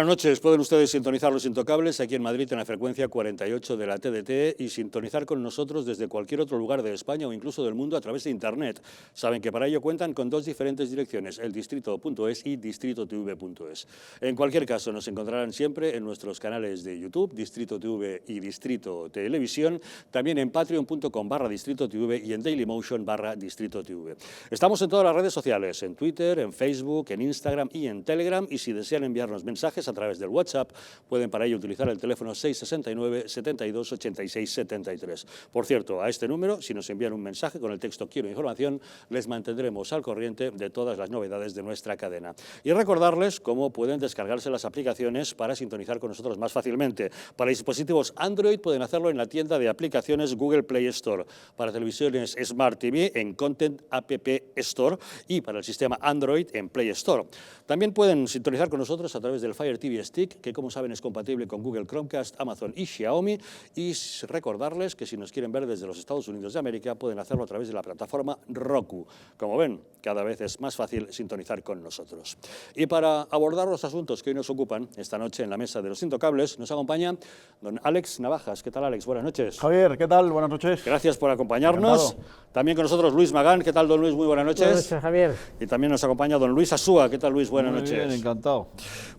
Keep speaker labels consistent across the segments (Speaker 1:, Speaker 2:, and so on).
Speaker 1: noches. Pueden ustedes sintonizar Los Intocables aquí en Madrid en la frecuencia 48 de la TDT y sintonizar con nosotros desde cualquier otro lugar de España o incluso del mundo a través de Internet. Saben que para ello cuentan con dos diferentes direcciones, el distrito.es y distritotv.es. En cualquier caso, nos encontrarán siempre en nuestros canales de YouTube, Distrito TV y Distrito Televisión, también en patreon.com/Distrito TV y en Dailymotion/Distrito TV. Estamos en todas las redes sociales, en Twitter, en Facebook, en Instagram y en Telegram, y si desean enviarnos mensajes a través del WhatsApp, pueden para ello utilizar el teléfono 669 72 86 73. Por cierto, a este número, si nos envían un mensaje con el texto "Quiero información", les mantendremos al corriente de todas las novedades de nuestra cadena. Y recordarles cómo pueden descargarse las aplicaciones para sintonizar con nosotros más fácilmente. Para dispositivos Android pueden hacerlo en la tienda de aplicaciones Google Play Store, para televisiones Smart TV en Content App Store y para el sistema Android en Play Store. También pueden sintonizar con nosotros a través del Fire TV Stick, que como saben es compatible con Google Chromecast, Amazon y Xiaomi, y recordarles que si nos quieren ver desde los Estados Unidos de América pueden hacerlo a través de la plataforma Roku. Como ven, cada vez es más fácil sintonizar con nosotros. Y para abordar los asuntos que hoy nos ocupan esta noche en la mesa de Los Intocables, nos acompaña don Alex Navajas. ¿Qué tal, Alex? Buenas noches.
Speaker 2: Javier, ¿qué tal? Buenas noches.
Speaker 1: Gracias por acompañarnos. Encantado. También con nosotros Luis Magán. ¿Qué tal, don Luis? Muy buenas noches.
Speaker 3: Buenas noches, Javier.
Speaker 1: Y también nos acompaña don Luis Asúa. ¿Qué tal, Luis? Buenas noches.
Speaker 2: Muy bien, encantado.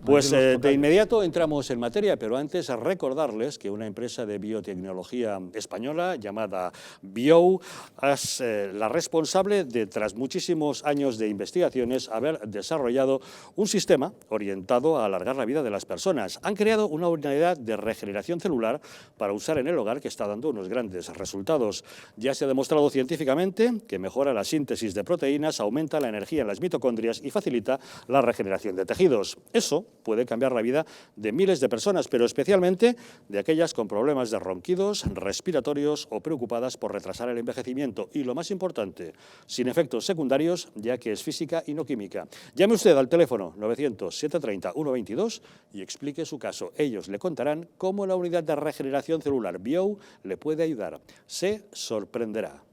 Speaker 1: Pues de inmediato entramos en materia, pero antes recordarles que una empresa de biotecnología española llamada Biou es la responsable de, tras muchísimos años de investigaciones, haber desarrollado un sistema orientado a alargar la vida de las personas. Han creado una unidad de regeneración celular para usar en el hogar que está dando unos grandes resultados. Ya se ha demostrado científicamente que mejora la síntesis de proteínas, aumenta la energía en las mitocondrias y facilita la regeneración de tejidos. Eso puede cambiar la vida de miles de personas, pero especialmente de aquellas con problemas de ronquidos, respiratorios o preocupadas por retrasar el envejecimiento. Y lo más importante, sin efectos secundarios, ya que es física y no química. Llame usted al teléfono 900-730-122 y explique su caso. Ellos le contarán cómo la unidad de regeneración celular Biou le puede ayudar. Se sorprenderá.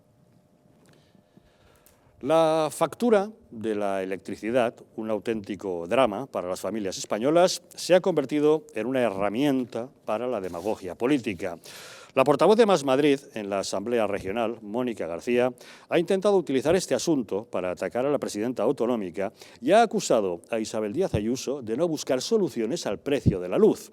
Speaker 1: La factura de la electricidad, un auténtico drama para las familias españolas, se ha convertido en una herramienta para la demagogia política. La portavoz de Más Madrid en la Asamblea Regional, Mónica García, ha intentado utilizar este asunto para atacar a la presidenta autonómica y ha acusado a Isabel Díaz Ayuso de no buscar soluciones al precio de la luz.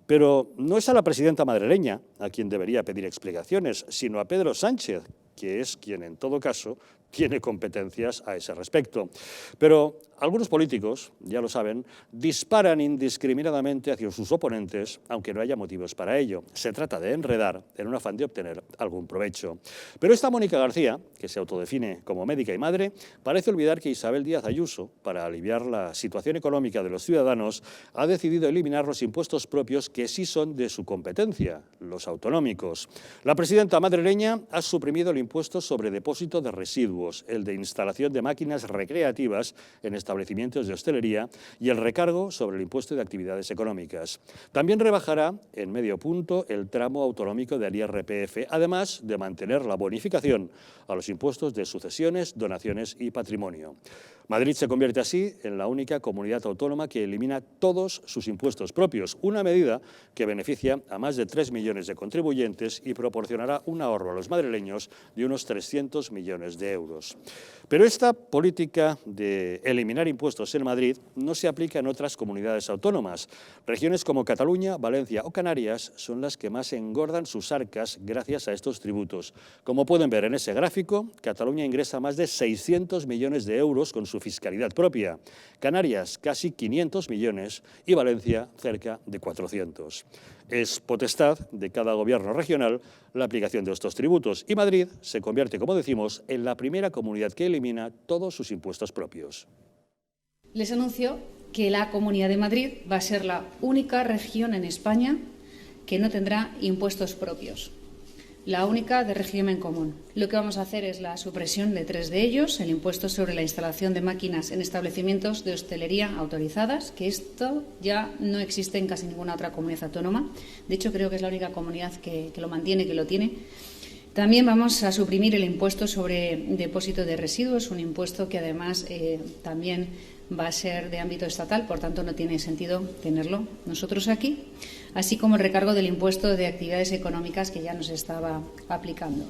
Speaker 1: Pero no es a la presidenta madrileña a quien debería pedir explicaciones, sino a Pedro Sánchez, que es quien en todo caso tiene competencias a ese respecto. Pero algunos políticos, ya lo saben, disparan indiscriminadamente hacia sus oponentes, aunque no haya motivos para ello. Se trata de enredar en un afán de obtener algún provecho. Pero esta Mónica García, que se autodefine como médica y madre, parece olvidar que Isabel Díaz Ayuso, para aliviar la situación económica de los ciudadanos, ha decidido eliminar los impuestos propios que sí son de su competencia, los autonómicos. La presidenta madrileña ha suprimido el impuesto sobre depósito de residuos, el de instalación de máquinas recreativas en establecimientos de hostelería y el recargo sobre el impuesto de actividades económicas. También rebajará en medio punto el tramo autonómico del IRPF, además de mantener la bonificación a los impuestos de sucesiones, donaciones y patrimonio. Madrid se convierte así en la única comunidad autónoma que elimina todos sus impuestos propios, una medida que beneficia a más de 3 millones de contribuyentes y proporcionará un ahorro a los madrileños de unos 300 millones de euros. Pero esta política de eliminar impuestos en Madrid no se aplica en otras comunidades autónomas. Regiones como Cataluña, Valencia o Canarias son las que más engordan sus arcas gracias a estos tributos. Como pueden ver en ese gráfico, Cataluña ingresa más de 600 millones de euros con su fiscalidad propia, Canarias casi 500 millones y Valencia cerca de 400. Es potestad de cada gobierno regional la aplicación de estos tributos y Madrid se convierte, como decimos, en la primera comunidad que elimina todos sus impuestos propios.
Speaker 4: Les anuncio que la Comunidad de Madrid va a ser la única región en España que no tendrá impuestos propios. La única de régimen común. Lo que vamos a hacer es la supresión de 3 de ellos, el impuesto sobre la instalación de máquinas en establecimientos de hostelería autorizadas, que esto ya no existe en casi ninguna otra comunidad autónoma. De hecho, creo que es la única comunidad que lo mantiene, que lo tiene. También vamos a suprimir el impuesto sobre depósito de residuos, un impuesto que además también va a ser de ámbito estatal, por tanto no tiene sentido tenerlo nosotros aquí, así como el recargo del impuesto de actividades económicas que ya nos estaba aplicando.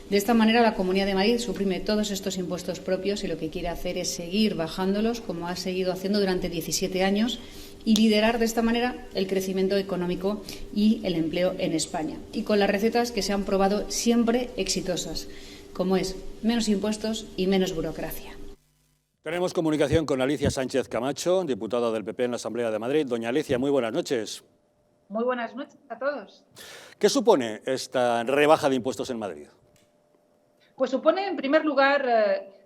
Speaker 4: De esta manera, la Comunidad de Madrid suprime todos estos impuestos propios y lo que quiere hacer es seguir bajándolos, como ha seguido haciendo durante 17 años, y liderar de esta manera el crecimiento económico y el empleo en España. Y con las recetas que se han probado siempre exitosas, como es menos impuestos y menos burocracia.
Speaker 1: Tenemos comunicación con Alicia Sánchez Camacho, diputada del PP en la Asamblea de Madrid. Doña Alicia, muy buenas noches.
Speaker 3: Muy buenas noches a todos.
Speaker 1: ¿Qué supone esta rebaja de impuestos en Madrid?
Speaker 3: Pues supone, en primer lugar,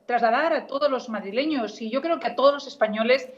Speaker 3: trasladar a todos los madrileños y yo creo que a todos los españoles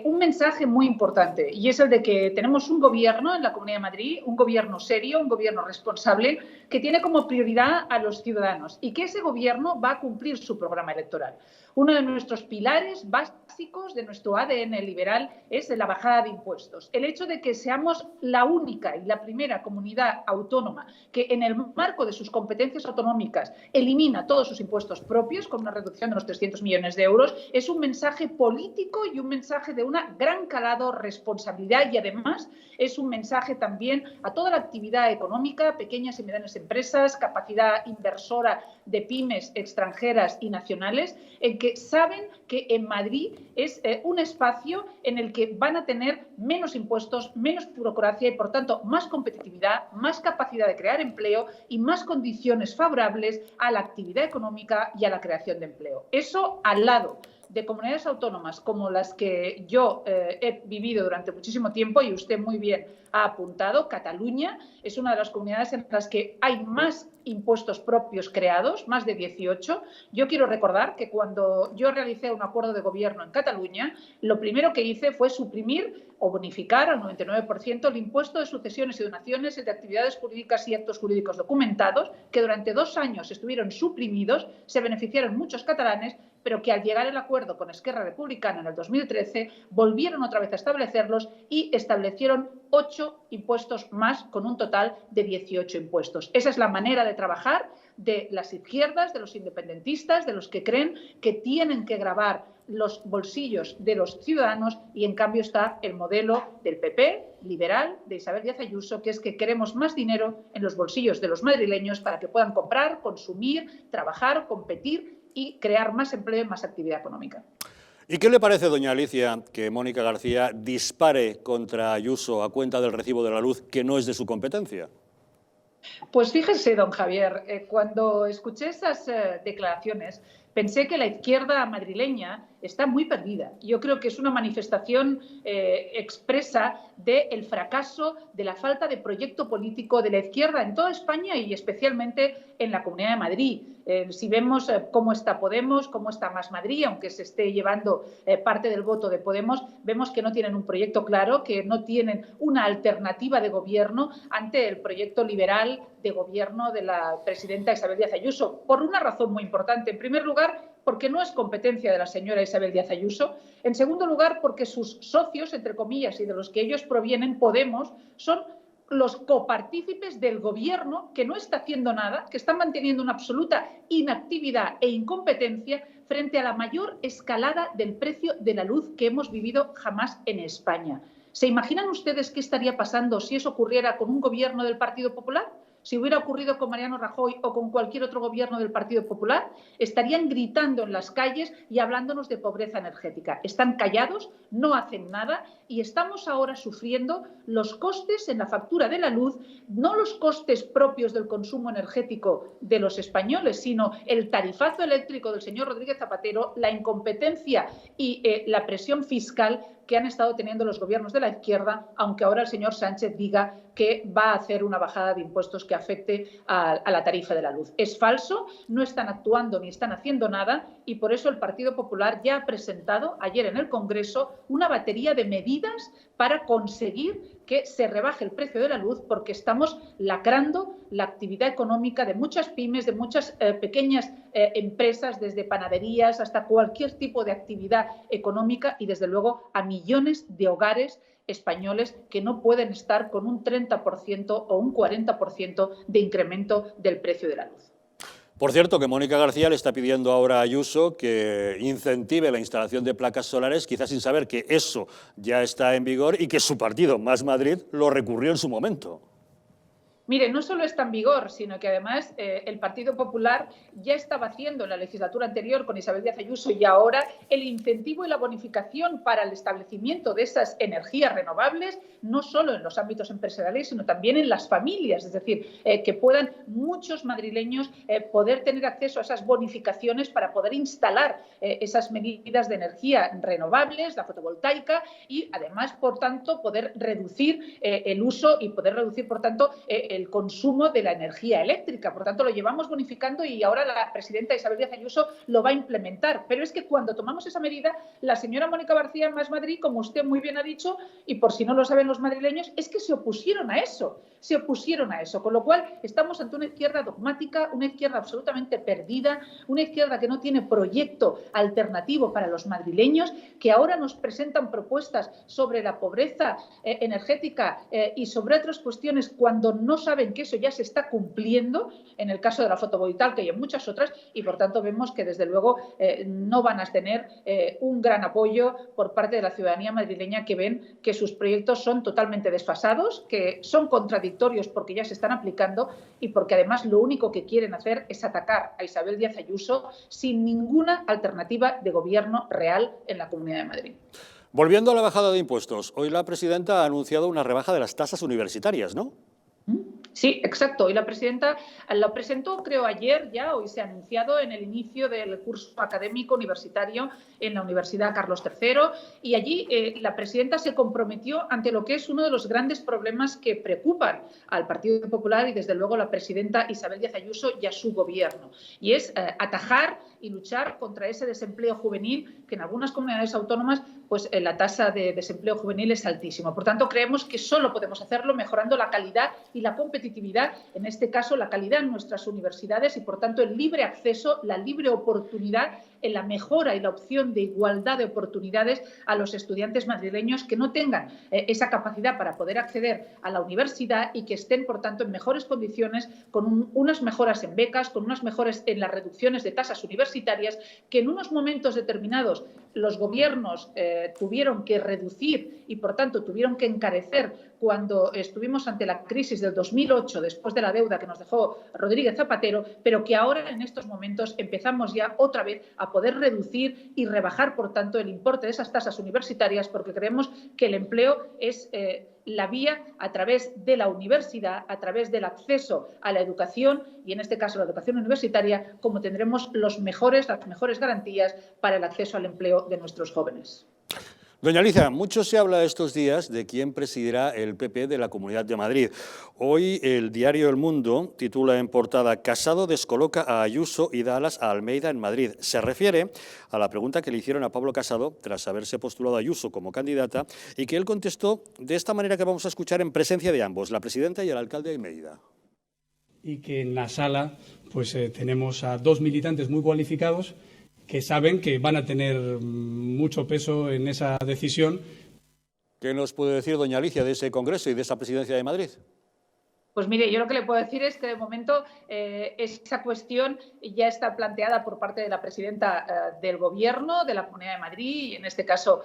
Speaker 3: un mensaje muy importante, y es el de que tenemos un gobierno en la Comunidad de Madrid, un gobierno serio, un gobierno responsable, que tiene como prioridad a los ciudadanos y que ese gobierno va a cumplir su programa electoral. Uno de nuestros pilares básicos de nuestro ADN liberal es la bajada de impuestos. El hecho de que seamos la única y la primera comunidad autónoma que en el marco de sus competencias autonómicas elimina todos sus impuestos propios con una reducción de unos 300 millones de euros es un mensaje político y un mensaje de una gran calado, responsabilidad, y además es un mensaje también a toda la actividad económica, pequeñas y medianas empresas, capacidad inversora de pymes extranjeras y nacionales, en que saben que en Madrid es un espacio en el que van a tener menos impuestos, menos burocracia y, por tanto, más competitividad, más capacidad de crear empleo y más condiciones favorables a la actividad económica y a la creación de empleo. Eso al lado de comunidades autónomas como las que yo he vivido durante muchísimo tiempo, y usted muy bien ha apuntado, Cataluña es una de las comunidades en las que hay más impuestos propios creados, más de 18. Yo quiero recordar que cuando yo realicé un acuerdo de gobierno en Cataluña, lo primero que hice fue suprimir o bonificar al 99% el impuesto de sucesiones y donaciones y de actividades jurídicas y actos jurídicos documentados, que durante 2 años estuvieron suprimidos, se beneficiaron muchos catalanes, pero que al llegar el acuerdo con Esquerra Republicana en el 2013 volvieron otra vez a establecerlos y establecieron 8 impuestos más, con un total de 18 impuestos. Esa es la manera de trabajar de las izquierdas, de los independentistas, de los que creen que tienen que gravar los bolsillos de los ciudadanos, y en cambio está el modelo del PP liberal de Isabel Díaz Ayuso, que es que queremos más dinero en los bolsillos de los madrileños para que puedan comprar, consumir, trabajar, competir y crear más empleo y más actividad económica.
Speaker 1: ¿Y qué le parece, doña Alicia, que Mónica García dispare contra Ayuso a cuenta del recibo de la luz que no es de su competencia?
Speaker 3: Pues fíjese, don Javier, cuando escuché esas declaraciones, pensé que la izquierda madrileña está muy perdida. Yo creo que es una manifestación expresa del fracaso, de la falta de proyecto político de la izquierda en toda España y especialmente en la Comunidad de Madrid. Si vemos cómo está Podemos, cómo está Más Madrid, aunque se esté llevando parte del voto de Podemos, vemos que no tienen un proyecto claro, que no tienen una alternativa de gobierno ante el proyecto liberal de gobierno de la presidenta Isabel Díaz Ayuso, por una razón muy importante. En primer lugar, porque no es competencia de la señora Isabel Díaz Ayuso. En segundo lugar, porque sus socios, entre comillas, y de los que ellos provienen, Podemos, son los copartícipes del gobierno que no está haciendo nada, que están manteniendo una absoluta inactividad e incompetencia frente a la mayor escalada del precio de la luz que hemos vivido jamás en España. ¿Se imaginan ustedes qué estaría pasando si eso ocurriera con un gobierno del Partido Popular? Si hubiera ocurrido con Mariano Rajoy o con cualquier otro gobierno del Partido Popular, estarían gritando en las calles y hablándonos de pobreza energética. Están callados, no hacen nada y estamos ahora sufriendo los costes en la factura de la luz, no los costes propios del consumo energético de los españoles, sino el tarifazo eléctrico del señor Rodríguez Zapatero, la incompetencia y la presión fiscal que han estado teniendo los gobiernos de la izquierda, aunque ahora el señor Sánchez diga que va a hacer una bajada de impuestos que afecte a la tarifa de la luz. Es falso, no están actuando ni están haciendo nada y por eso el Partido Popular ya ha presentado ayer en el Congreso una batería de medidas para conseguir que se rebaje el precio de la luz, porque estamos lacrando la actividad económica de muchas pymes, de muchas pequeñas empresas, desde panaderías hasta cualquier tipo de actividad económica y, desde luego, a millones de hogares españoles que no pueden estar con un 30% o un 40% de incremento del precio de la luz.
Speaker 1: Por cierto, que Mónica García le está pidiendo ahora a Ayuso que incentive la instalación de placas solares, quizás sin saber que eso ya está en vigor y que su partido, Más Madrid, lo recurrió en su momento.
Speaker 3: Mire, no solo está en vigor, sino que además el Partido Popular ya estaba haciendo en la legislatura anterior con Isabel Díaz Ayuso y ahora el incentivo y la bonificación para el establecimiento de esas energías renovables, no solo en los ámbitos empresariales, sino también en las familias. Es decir, que puedan muchos madrileños poder tener acceso a esas bonificaciones para poder instalar esas medidas de energía renovables, la fotovoltaica, y además, por tanto, poder reducir el uso y poder reducir, por tanto, el consumo de la energía eléctrica. Por tanto, lo llevamos bonificando y ahora la presidenta Isabel Díaz Ayuso lo va a implementar. Pero es que cuando tomamos esa medida, la señora Mónica García, Más Madrid, como usted muy bien ha dicho, y por si no lo saben los madrileños, es que se opusieron a eso. Se opusieron a eso. Con lo cual, estamos ante una izquierda dogmática, una izquierda absolutamente perdida, una izquierda que no tiene proyecto alternativo para los madrileños, que ahora nos presentan propuestas sobre la pobreza energética y sobre otras cuestiones cuando no saben que eso ya se está cumpliendo en el caso de la fotovoltaica y en muchas otras, y por tanto vemos que desde luego no van a tener un gran apoyo por parte de la ciudadanía madrileña, que ven que sus proyectos son totalmente desfasados, que son contradictorios porque ya se están aplicando y porque además lo único que quieren hacer es atacar a Isabel Díaz Ayuso sin ninguna alternativa de gobierno real en la Comunidad de Madrid.
Speaker 1: Volviendo a la bajada de impuestos, hoy la presidenta ha anunciado una rebaja de las tasas universitarias, ¿no?
Speaker 3: Sí, exacto. Hoy la presidenta lo presentó, creo, ayer ya, hoy se ha anunciado en el inicio del curso académico universitario en la Universidad Carlos III, y allí la presidenta se comprometió ante lo que es uno de los grandes problemas que preocupan al Partido Popular y desde luego a la presidenta Isabel Díaz Ayuso y a su gobierno, y es atajar y luchar contra ese desempleo juvenil, que en algunas comunidades autónomas pues la tasa de desempleo juvenil es altísima. Por tanto, creemos que solo podemos hacerlo mejorando la calidad y la competitividad, en este caso la calidad en nuestras universidades y, por tanto, el libre acceso, la libre oportunidad en la mejora y la opción de igualdad de oportunidades a los estudiantes madrileños que no tengan esa capacidad para poder acceder a la universidad y que estén, por tanto, en mejores condiciones, con unas mejoras en becas, con unas mejoras en las reducciones de tasas universitarias, que en unos momentos determinados los gobiernos tuvieron que reducir y, por tanto, tuvieron que encarecer cuando estuvimos ante la crisis del 2008, después de la deuda que nos dejó Rodríguez Zapatero, pero que ahora, en estos momentos, empezamos ya otra vez a poder reducir y rebajar, por tanto, el importe de esas tasas universitarias, porque creemos que el empleo es la vía a través de la universidad, a través del acceso a la educación y, en este caso, la educación universitaria, como tendremos las mejores garantías para el acceso al empleo de nuestros jóvenes.
Speaker 1: Doña Alicia, mucho se habla estos días de quién presidirá el PP de la Comunidad de Madrid. Hoy el diario El Mundo titula en portada: Casado descoloca a Ayuso y da alas a Almeida en Madrid. Se refiere a la pregunta que le hicieron a Pablo Casado tras haberse postulado a Ayuso como candidata y que él contestó de esta manera que vamos a escuchar en presencia de ambos, la presidenta y el alcalde de Almeida.
Speaker 5: Y que en la sala pues tenemos a dos militantes muy cualificados que saben que van a tener mucho peso en esa decisión.
Speaker 1: ¿Qué nos puede decir doña Alicia de ese congreso y de esa presidencia de Madrid?
Speaker 3: Pues mire, yo lo que le puedo decir es que de momento esa cuestión ya está planteada por parte de la presidenta del Gobierno de la Comunidad de Madrid, y en este caso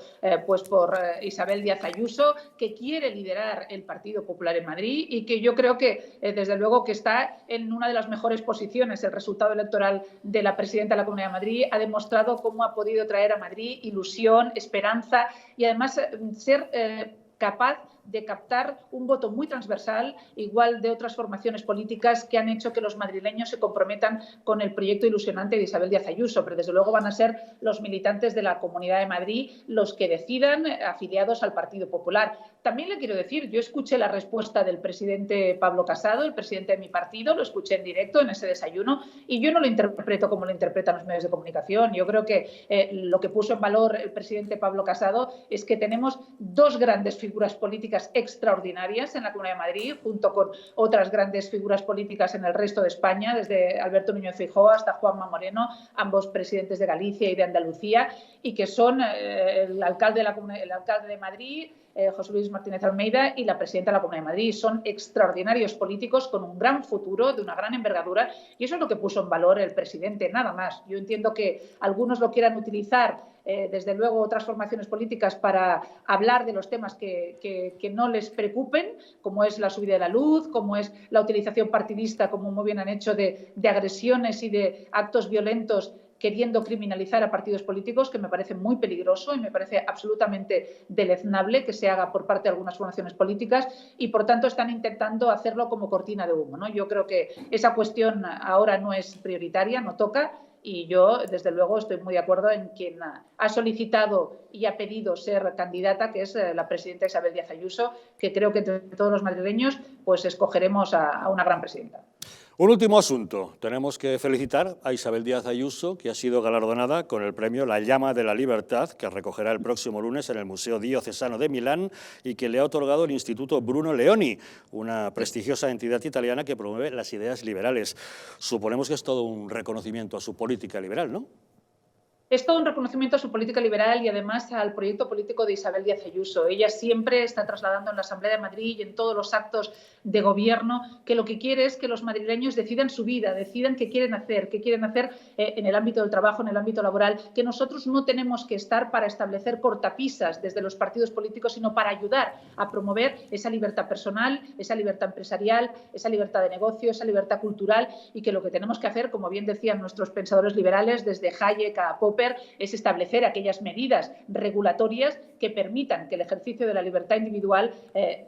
Speaker 3: pues por Isabel Díaz Ayuso, que quiere liderar el Partido Popular en Madrid y que yo creo que desde luego que está en una de las mejores posiciones. El resultado electoral de la presidenta de la Comunidad de Madrid ha demostrado cómo ha podido traer a Madrid ilusión, esperanza y además ser capaz de captar un voto muy transversal, igual de otras formaciones políticas que han hecho que los madrileños se comprometan con el proyecto ilusionante de Isabel Díaz Ayuso, pero desde luego van a ser los militantes de la Comunidad de Madrid los que decidan, afiliados al Partido Popular. También le quiero decir, yo escuché la respuesta del presidente Pablo Casado, el presidente de mi partido, lo escuché en directo en ese desayuno, y yo no lo interpreto como lo interpretan los medios de comunicación. Yo creo que lo que puso en valor el presidente Pablo Casado es que tenemos dos grandes figuras políticas políticas extraordinarias en la Comunidad de Madrid, junto con otras grandes figuras políticas en el resto de España, desde Alberto Núñez Feijóo hasta Juanma Moreno, ambos presidentes de Galicia y de Andalucía, y que son el alcalde de Madrid, José Luis Martínez Almeida, y la presidenta de la Comunidad de Madrid. Son extraordinarios políticos con un gran futuro, de una gran envergadura, y eso es lo que puso en valor el presidente, nada más. Yo entiendo que algunos lo quieran utilizar, desde luego otras formaciones políticas, para hablar de los temas que no les preocupen, como es la subida de la luz, como es la utilización partidista, como muy bien han hecho, de agresiones y de actos violentos, queriendo criminalizar a partidos políticos, que me parece muy peligroso y me parece absolutamente deleznable que se haga por parte de algunas formaciones políticas, y por tanto están intentando hacerlo como cortina de humo, ¿no? Yo creo que esa cuestión ahora no es prioritaria, no toca, y yo desde luego estoy muy de acuerdo en quien ha solicitado y ha pedido ser candidata, que es la presidenta Isabel Díaz Ayuso, que creo que entre todos los madrileños pues escogeremos a una gran presidenta.
Speaker 1: Un último asunto. Tenemos que felicitar a Isabel Díaz Ayuso, que ha sido galardonada con el premio La Llama de la Libertad, que recogerá el próximo lunes en el Museo Diocesano de Milán y que le ha otorgado el Instituto Bruno Leoni, una prestigiosa entidad italiana que promueve las ideas liberales. Suponemos que es todo un reconocimiento a su política liberal, ¿no?
Speaker 3: Es todo un reconocimiento a su política liberal y además al proyecto político de Isabel Díaz Ayuso. Ella siempre está trasladando en la Asamblea de Madrid y en todos los actos de gobierno que lo que quiere es que los madrileños decidan su vida, decidan qué quieren hacer en el ámbito del trabajo, en el ámbito laboral, que nosotros no tenemos que estar para establecer cortapisas desde los partidos políticos, sino para ayudar a promover esa libertad personal, esa libertad empresarial, esa libertad de negocio, esa libertad cultural, y que lo que tenemos que hacer, como bien decían nuestros pensadores liberales, desde Hayek a Popper, es establecer aquellas medidas regulatorias que permitan que el ejercicio de la libertad individual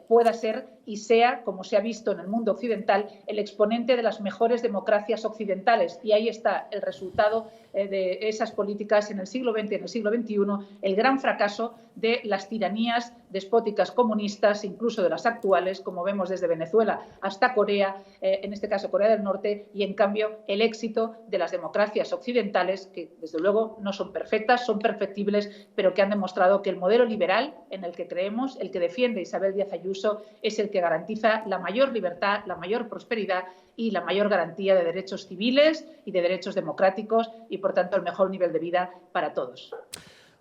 Speaker 3: pueda ser y sea, como se ha visto en el mundo occidental, el exponente de las mejores democracias occidentales. Y ahí está el resultado de esas políticas en el siglo XX y en el siglo XXI, el gran fracaso de las tiranías despóticas comunistas, incluso de las actuales, como vemos desde Venezuela hasta Corea, en este caso Corea del Norte, y en cambio el éxito de las democracias occidentales, que desde luego no son perfectas, son perfectibles, pero que han demostrado que el modelo liberal en el que creemos, el que defiende Isabel Díaz Ayuso, es el que garantiza la mayor libertad, la mayor prosperidad y la mayor garantía de derechos civiles y de derechos democráticos y, por tanto, el mejor nivel de vida para todos.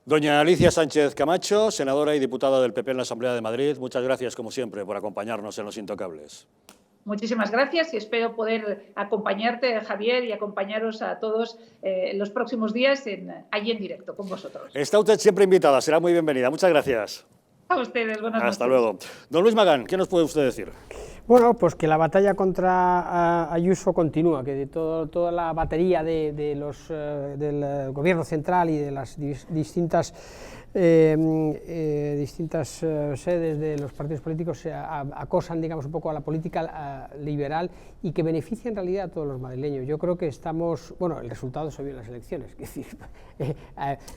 Speaker 1: Doña Alicia Sánchez Camacho, senadora y diputada del PP en la Asamblea de Madrid, muchas gracias, como siempre, por acompañarnos en Los Intocables.
Speaker 3: Muchísimas gracias y espero poder acompañarte, Javier, y acompañaros a todos en los próximos días allí en directo con vosotros.
Speaker 1: Está usted siempre invitada, será muy bienvenida. Muchas gracias.
Speaker 3: A ustedes, buenas noches.
Speaker 1: Hasta luego. Don Luis Magán, ¿qué nos puede usted decir?
Speaker 6: Bueno, pues que la batalla contra Ayuso continúa, que de toda la batería del gobierno central y de las distintas sedes de los partidos políticos se acosan, digamos, un poco a la política liberal y que beneficia en realidad a todos los madrileños. Yo creo que bueno, el resultado se vio en las elecciones, es decir,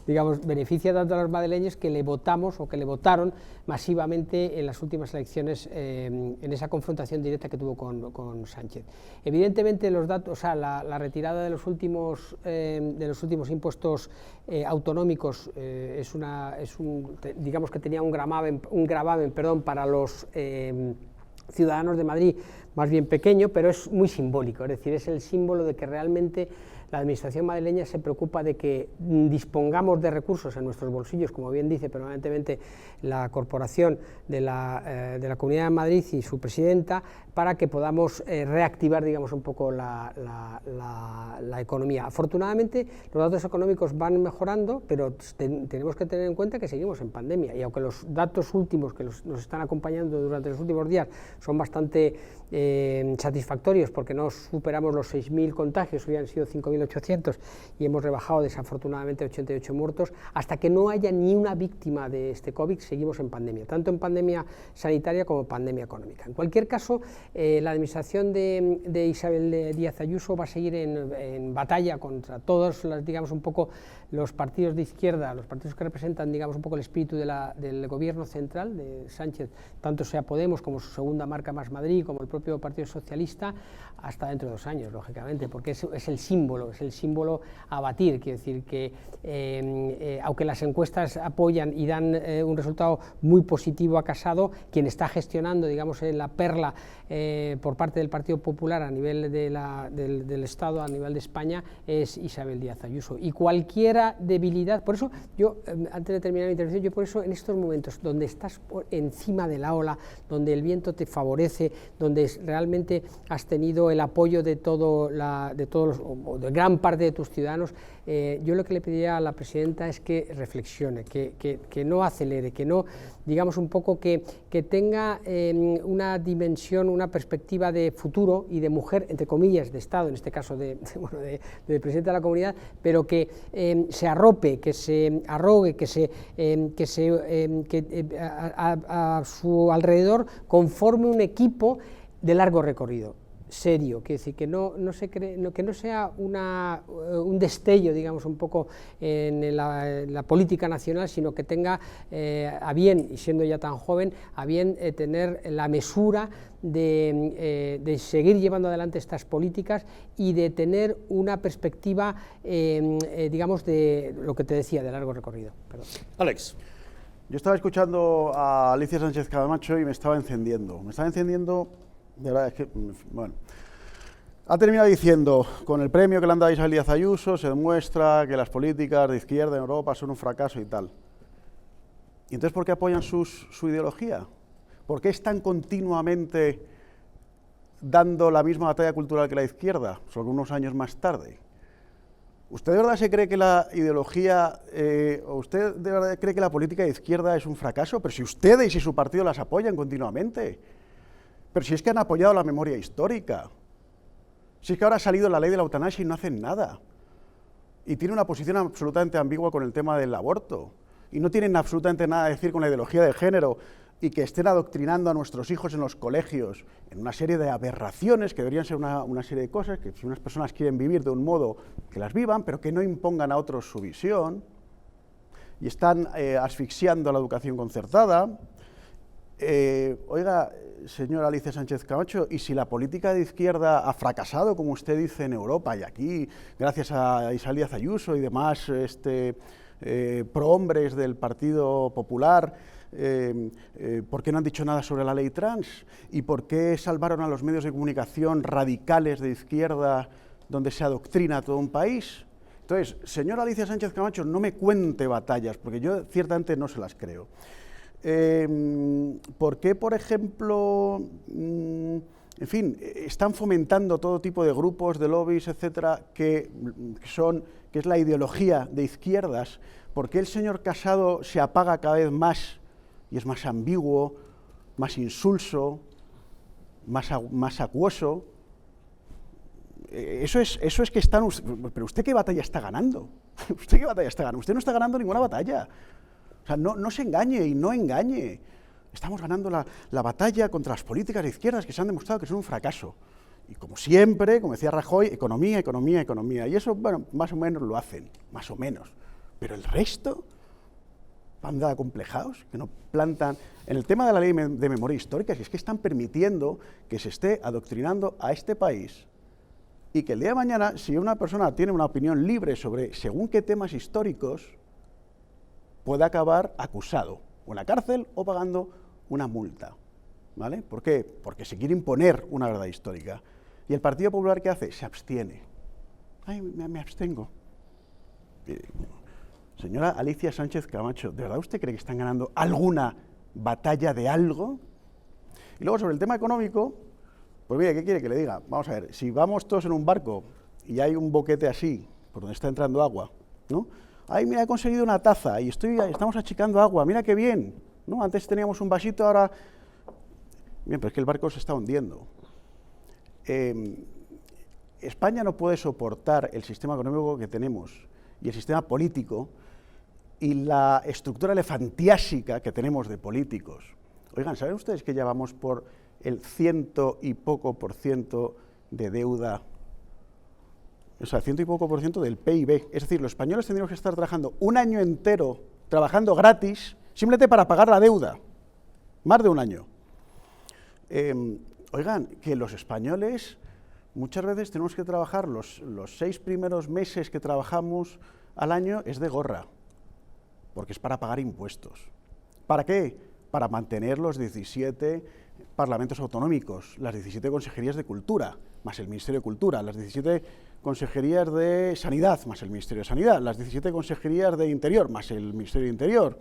Speaker 6: digamos, beneficia tanto a los madrileños que le votamos o que le votaron masivamente en las últimas elecciones en esa confrontación directa que tuvo con Sánchez. Evidentemente los datos, o sea, la retirada de los últimos impuestos autonómicos digamos que tenía un gravamen, para los ciudadanos de Madrid más bien pequeño, pero es muy simbólico, es decir, es el símbolo de que realmente la administración madrileña se preocupa de que dispongamos de recursos en nuestros bolsillos, como bien dice permanentemente la corporación de la Comunidad de Madrid y su presidenta, para que podamos reactivar, digamos, un poco la economía. Afortunadamente los datos económicos van mejorando, pero tenemos que tener en cuenta que seguimos en pandemia, y aunque los datos últimos que nos están acompañando durante los últimos días son bastante satisfactorios, porque no superamos los 6.000 contagios, hoy han sido 5.800 y hemos rebajado desafortunadamente 88 muertos, hasta que no haya ni una víctima de este COVID seguimos en pandemia, tanto en pandemia sanitaria como en pandemia económica. En cualquier caso, la administración de Isabel Díaz Ayuso va a seguir en batalla contra todos digamos, un poco los partidos de izquierda, los partidos que representan, digamos, un poco el espíritu del gobierno central de Sánchez, tanto sea Podemos como su segunda marca Más Madrid, como el propio Partido Socialista, hasta dentro de 2 años, lógicamente, porque es el símbolo Casado, es el símbolo a batir, quiero decir que aunque las encuestas apoyan y dan un resultado muy positivo a Casado, quien está gestionando, digamos, la perla por parte del Partido Popular a nivel del Estado, a nivel de España, es Isabel Díaz Ayuso. Y cualquier debilidad, por eso yo, antes de terminar mi intervención, yo por eso en estos momentos donde estás por encima de la ola, donde el viento te favorece, donde realmente has tenido el apoyo de de gran parte de tus ciudadanos, yo lo que le pediría a la presidenta es que reflexione, que no acelere, que no, digamos un poco, que tenga una dimensión, una perspectiva de futuro y de mujer, entre comillas, de Estado, en este caso de presidenta de la comunidad, pero que se arrope, que se arrogue, que a su alrededor conforme un equipo de largo recorrido, serio, que decir, que no sea un destello, digamos, un poco en la política nacional, sino que tenga a bien, y siendo ya tan joven, a bien tener la mesura de seguir llevando adelante estas políticas y de tener una perspectiva, digamos, de lo que te decía, de largo recorrido. Perdón.
Speaker 1: Alex.
Speaker 2: Yo estaba escuchando a Alicia Sánchez Camacho y me estaba encendiendo, de verdad, es que, bueno, ha terminado diciendo, con el premio que le han dado a Isabel Díaz Ayuso, se demuestra que las políticas de izquierda en Europa son un fracaso y tal. ¿Y entonces por qué apoyan su ideología? ¿Por qué están continuamente dando la misma batalla cultural que la izquierda, solo unos años más tarde? ¿Usted de verdad se cree que la ideología, o usted de verdad cree que la política de izquierda es un fracaso? Pero si ustedes y su partido las apoyan continuamente. Pero si es que han apoyado la memoria histórica, si es que ahora ha salido la ley de la eutanasia y no hacen nada, y tienen una posición absolutamente ambigua con el tema del aborto, y no tienen absolutamente nada a decir con la ideología de género, y que estén adoctrinando a nuestros hijos en los colegios en una serie de aberraciones que deberían ser una serie de cosas, que si unas personas quieren vivir de un modo, que las vivan, pero que no impongan a otros su visión, y están asfixiando a la educación concertada. Oiga, señora Alicia Sánchez Camacho, ¿y si la política de izquierda ha fracasado, como usted dice, en Europa y aquí, gracias a Isabel Díaz Ayuso y demás prohombres del Partido Popular, ¿por qué no han dicho nada sobre la ley trans? ¿Y por qué salvaron a los medios de comunicación radicales de izquierda donde se adoctrina a todo un país? Entonces, señora Alicia Sánchez Camacho, no me cuente batallas, porque yo ciertamente no se las creo. ¿Por qué, por ejemplo, en fin, están fomentando todo tipo de grupos, de lobbies, etcétera, que es la ideología de izquierdas? ¿Por qué el señor Casado se apaga cada vez más y es más ambiguo, más insulso, más acuoso? Eso es que están... ¿Pero usted qué batalla está ganando? ¿Usted qué batalla está ganando? Usted no está ganando ninguna batalla. O sea, no se engañe y no engañe. Estamos ganando la batalla contra las políticas de izquierdas que se han demostrado que son un fracaso. Y como siempre, como decía Rajoy, economía, economía, economía. Y eso, bueno, más o menos lo hacen, más o menos. Pero el resto, van de acomplejados, que no plantan... En el tema de la ley de memoria histórica, si es que están permitiendo que se esté adoctrinando a este país y que el día de mañana, si una persona tiene una opinión libre sobre según qué temas históricos, puede acabar acusado, o en la cárcel o pagando una multa, ¿vale? ¿Por qué? Porque se quiere imponer una verdad histórica. ¿Y el Partido Popular qué hace? Se abstiene. Ay, me abstengo. Señora Alicia Sánchez Camacho, ¿de verdad usted cree que están ganando alguna batalla de algo? Y luego sobre el tema económico, pues mire, ¿qué quiere que le diga? Vamos a ver, si vamos todos en un barco y hay un boquete así, por donde está entrando agua, ¿no? Ay, mira, he conseguido una taza y estamos achicando agua, mira qué bien, ¿no? Antes teníamos un vasito, ahora... Bien, pero es que el barco se está hundiendo. España no puede soportar el sistema económico que tenemos y el sistema político y la estructura elefantiásica que tenemos de políticos. Oigan, ¿saben ustedes que ya vamos por el 100 y poco % de deuda? O sea, 100 y poco % del PIB. Es decir, los españoles tendríamos que estar trabajando un año entero, trabajando gratis, simplemente para pagar la deuda. Más de un año. Oigan, que los españoles muchas veces tenemos que trabajar los 6 primeros meses que trabajamos al año es de gorra, porque es para pagar impuestos. ¿Para qué? Para mantener los 17 parlamentos autonómicos, las 17 consejerías de Cultura, más el Ministerio de Cultura, las 17 consejerías de Sanidad, más el Ministerio de Sanidad, las 17 consejerías de Interior, más el Ministerio de Interior,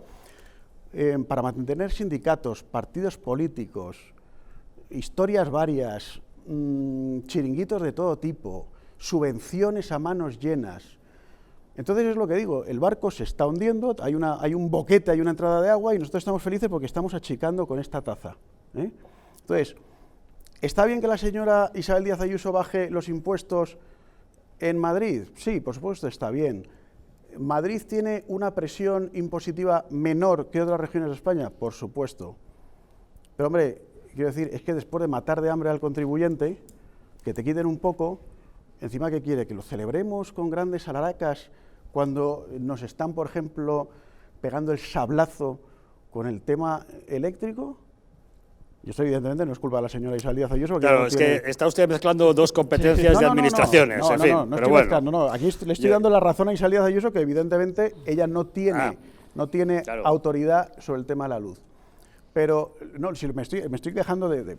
Speaker 2: para mantener sindicatos, partidos políticos, historias varias, chiringuitos de todo tipo, subvenciones a manos llenas. Entonces es lo que digo, el barco se está hundiendo, hay un boquete, hay una entrada de agua y nosotros estamos felices porque estamos achicando con esta taza, ¿eh? Entonces, ¿está bien que la señora Isabel Díaz Ayuso baje los impuestos en Madrid? Sí, por supuesto está bien. ¿Madrid tiene una presión impositiva menor que otras regiones de España? Por supuesto. Pero hombre, quiero decir, es que después de matar de hambre al contribuyente, que te quiten un poco, encima ¿qué quiere? ¿Que lo celebremos con grandes alaracas cuando nos están, por ejemplo, pegando el sablazo con el tema eléctrico? Y esto evidentemente no es culpa de la señora Isabel Díaz Ayuso.
Speaker 1: Claro,
Speaker 2: no
Speaker 1: es
Speaker 2: tiene...
Speaker 1: que está usted mezclando dos competencias de administraciones, en fin,
Speaker 2: no
Speaker 1: pero
Speaker 2: estoy mezclando,
Speaker 1: bueno.
Speaker 2: aquí le estoy dando la razón a Isabel Díaz Ayuso que evidentemente ella no tiene claro, autoridad sobre el tema de la luz. Pero no, si me estoy quejando de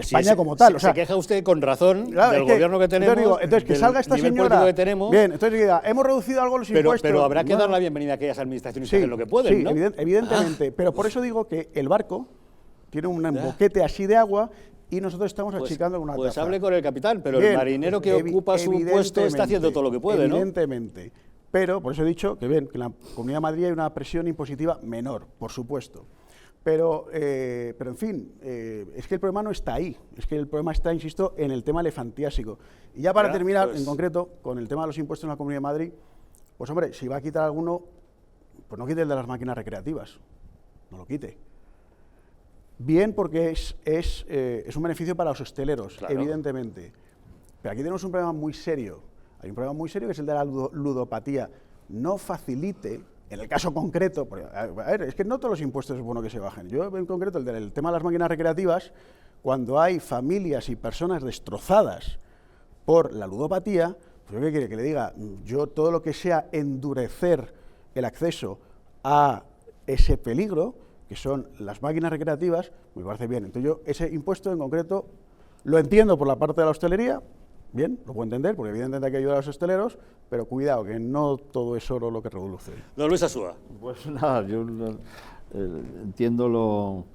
Speaker 2: España como tal.
Speaker 1: O sea, se queja usted con razón
Speaker 2: claro,
Speaker 1: del gobierno que tenemos,
Speaker 2: entonces que salga esta señora,
Speaker 1: que tenemos,
Speaker 2: bien, entonces diga, hemos reducido algo los impuestos.
Speaker 1: Pero habrá que dar la bienvenida a aquellas administraciones que hacen lo que pueden,
Speaker 2: sí,
Speaker 1: ¿no?
Speaker 2: Evidentemente, pero por eso digo que el barco tiene un boquete así de agua y nosotros estamos achicando con una taza.
Speaker 1: Pues hable con el capitán, pero bien, el marinero que ocupa su puesto está haciendo todo lo que puede, ¿no?
Speaker 2: Evidentemente. Pero, por eso he dicho que bien, que en la Comunidad de Madrid hay una presión impositiva menor, por supuesto. Pero en fin, es que el problema no está ahí, es que el problema está, insisto, en el tema elefantiásico. Y ya para terminar, en concreto, con el tema de los impuestos en la Comunidad de Madrid, pues hombre, si va a quitar alguno, pues no quite el de las máquinas recreativas, no lo quite. Bien, porque es un beneficio para los hosteleros, claro, evidentemente. Pero aquí tenemos un problema muy serio. Hay un problema muy serio que es el de la ludopatía. No facilite, en el caso concreto, porque, a ver, es que no todos los impuestos es bueno que se bajen. Yo, en concreto, el tema de las máquinas recreativas, cuando hay familias y personas destrozadas por la ludopatía, pues ¿qué quiere que le diga? Yo todo lo que sea endurecer el acceso a ese peligro, que son las máquinas recreativas, me parece bien. Entonces yo ese impuesto en concreto lo entiendo por la parte de la hostelería, bien, lo puedo entender, porque evidentemente hay que ayudar a los hosteleros, pero cuidado, que no todo es oro lo que reluce.
Speaker 1: Don Luis Asúa.
Speaker 7: Pues nada, yo entiendo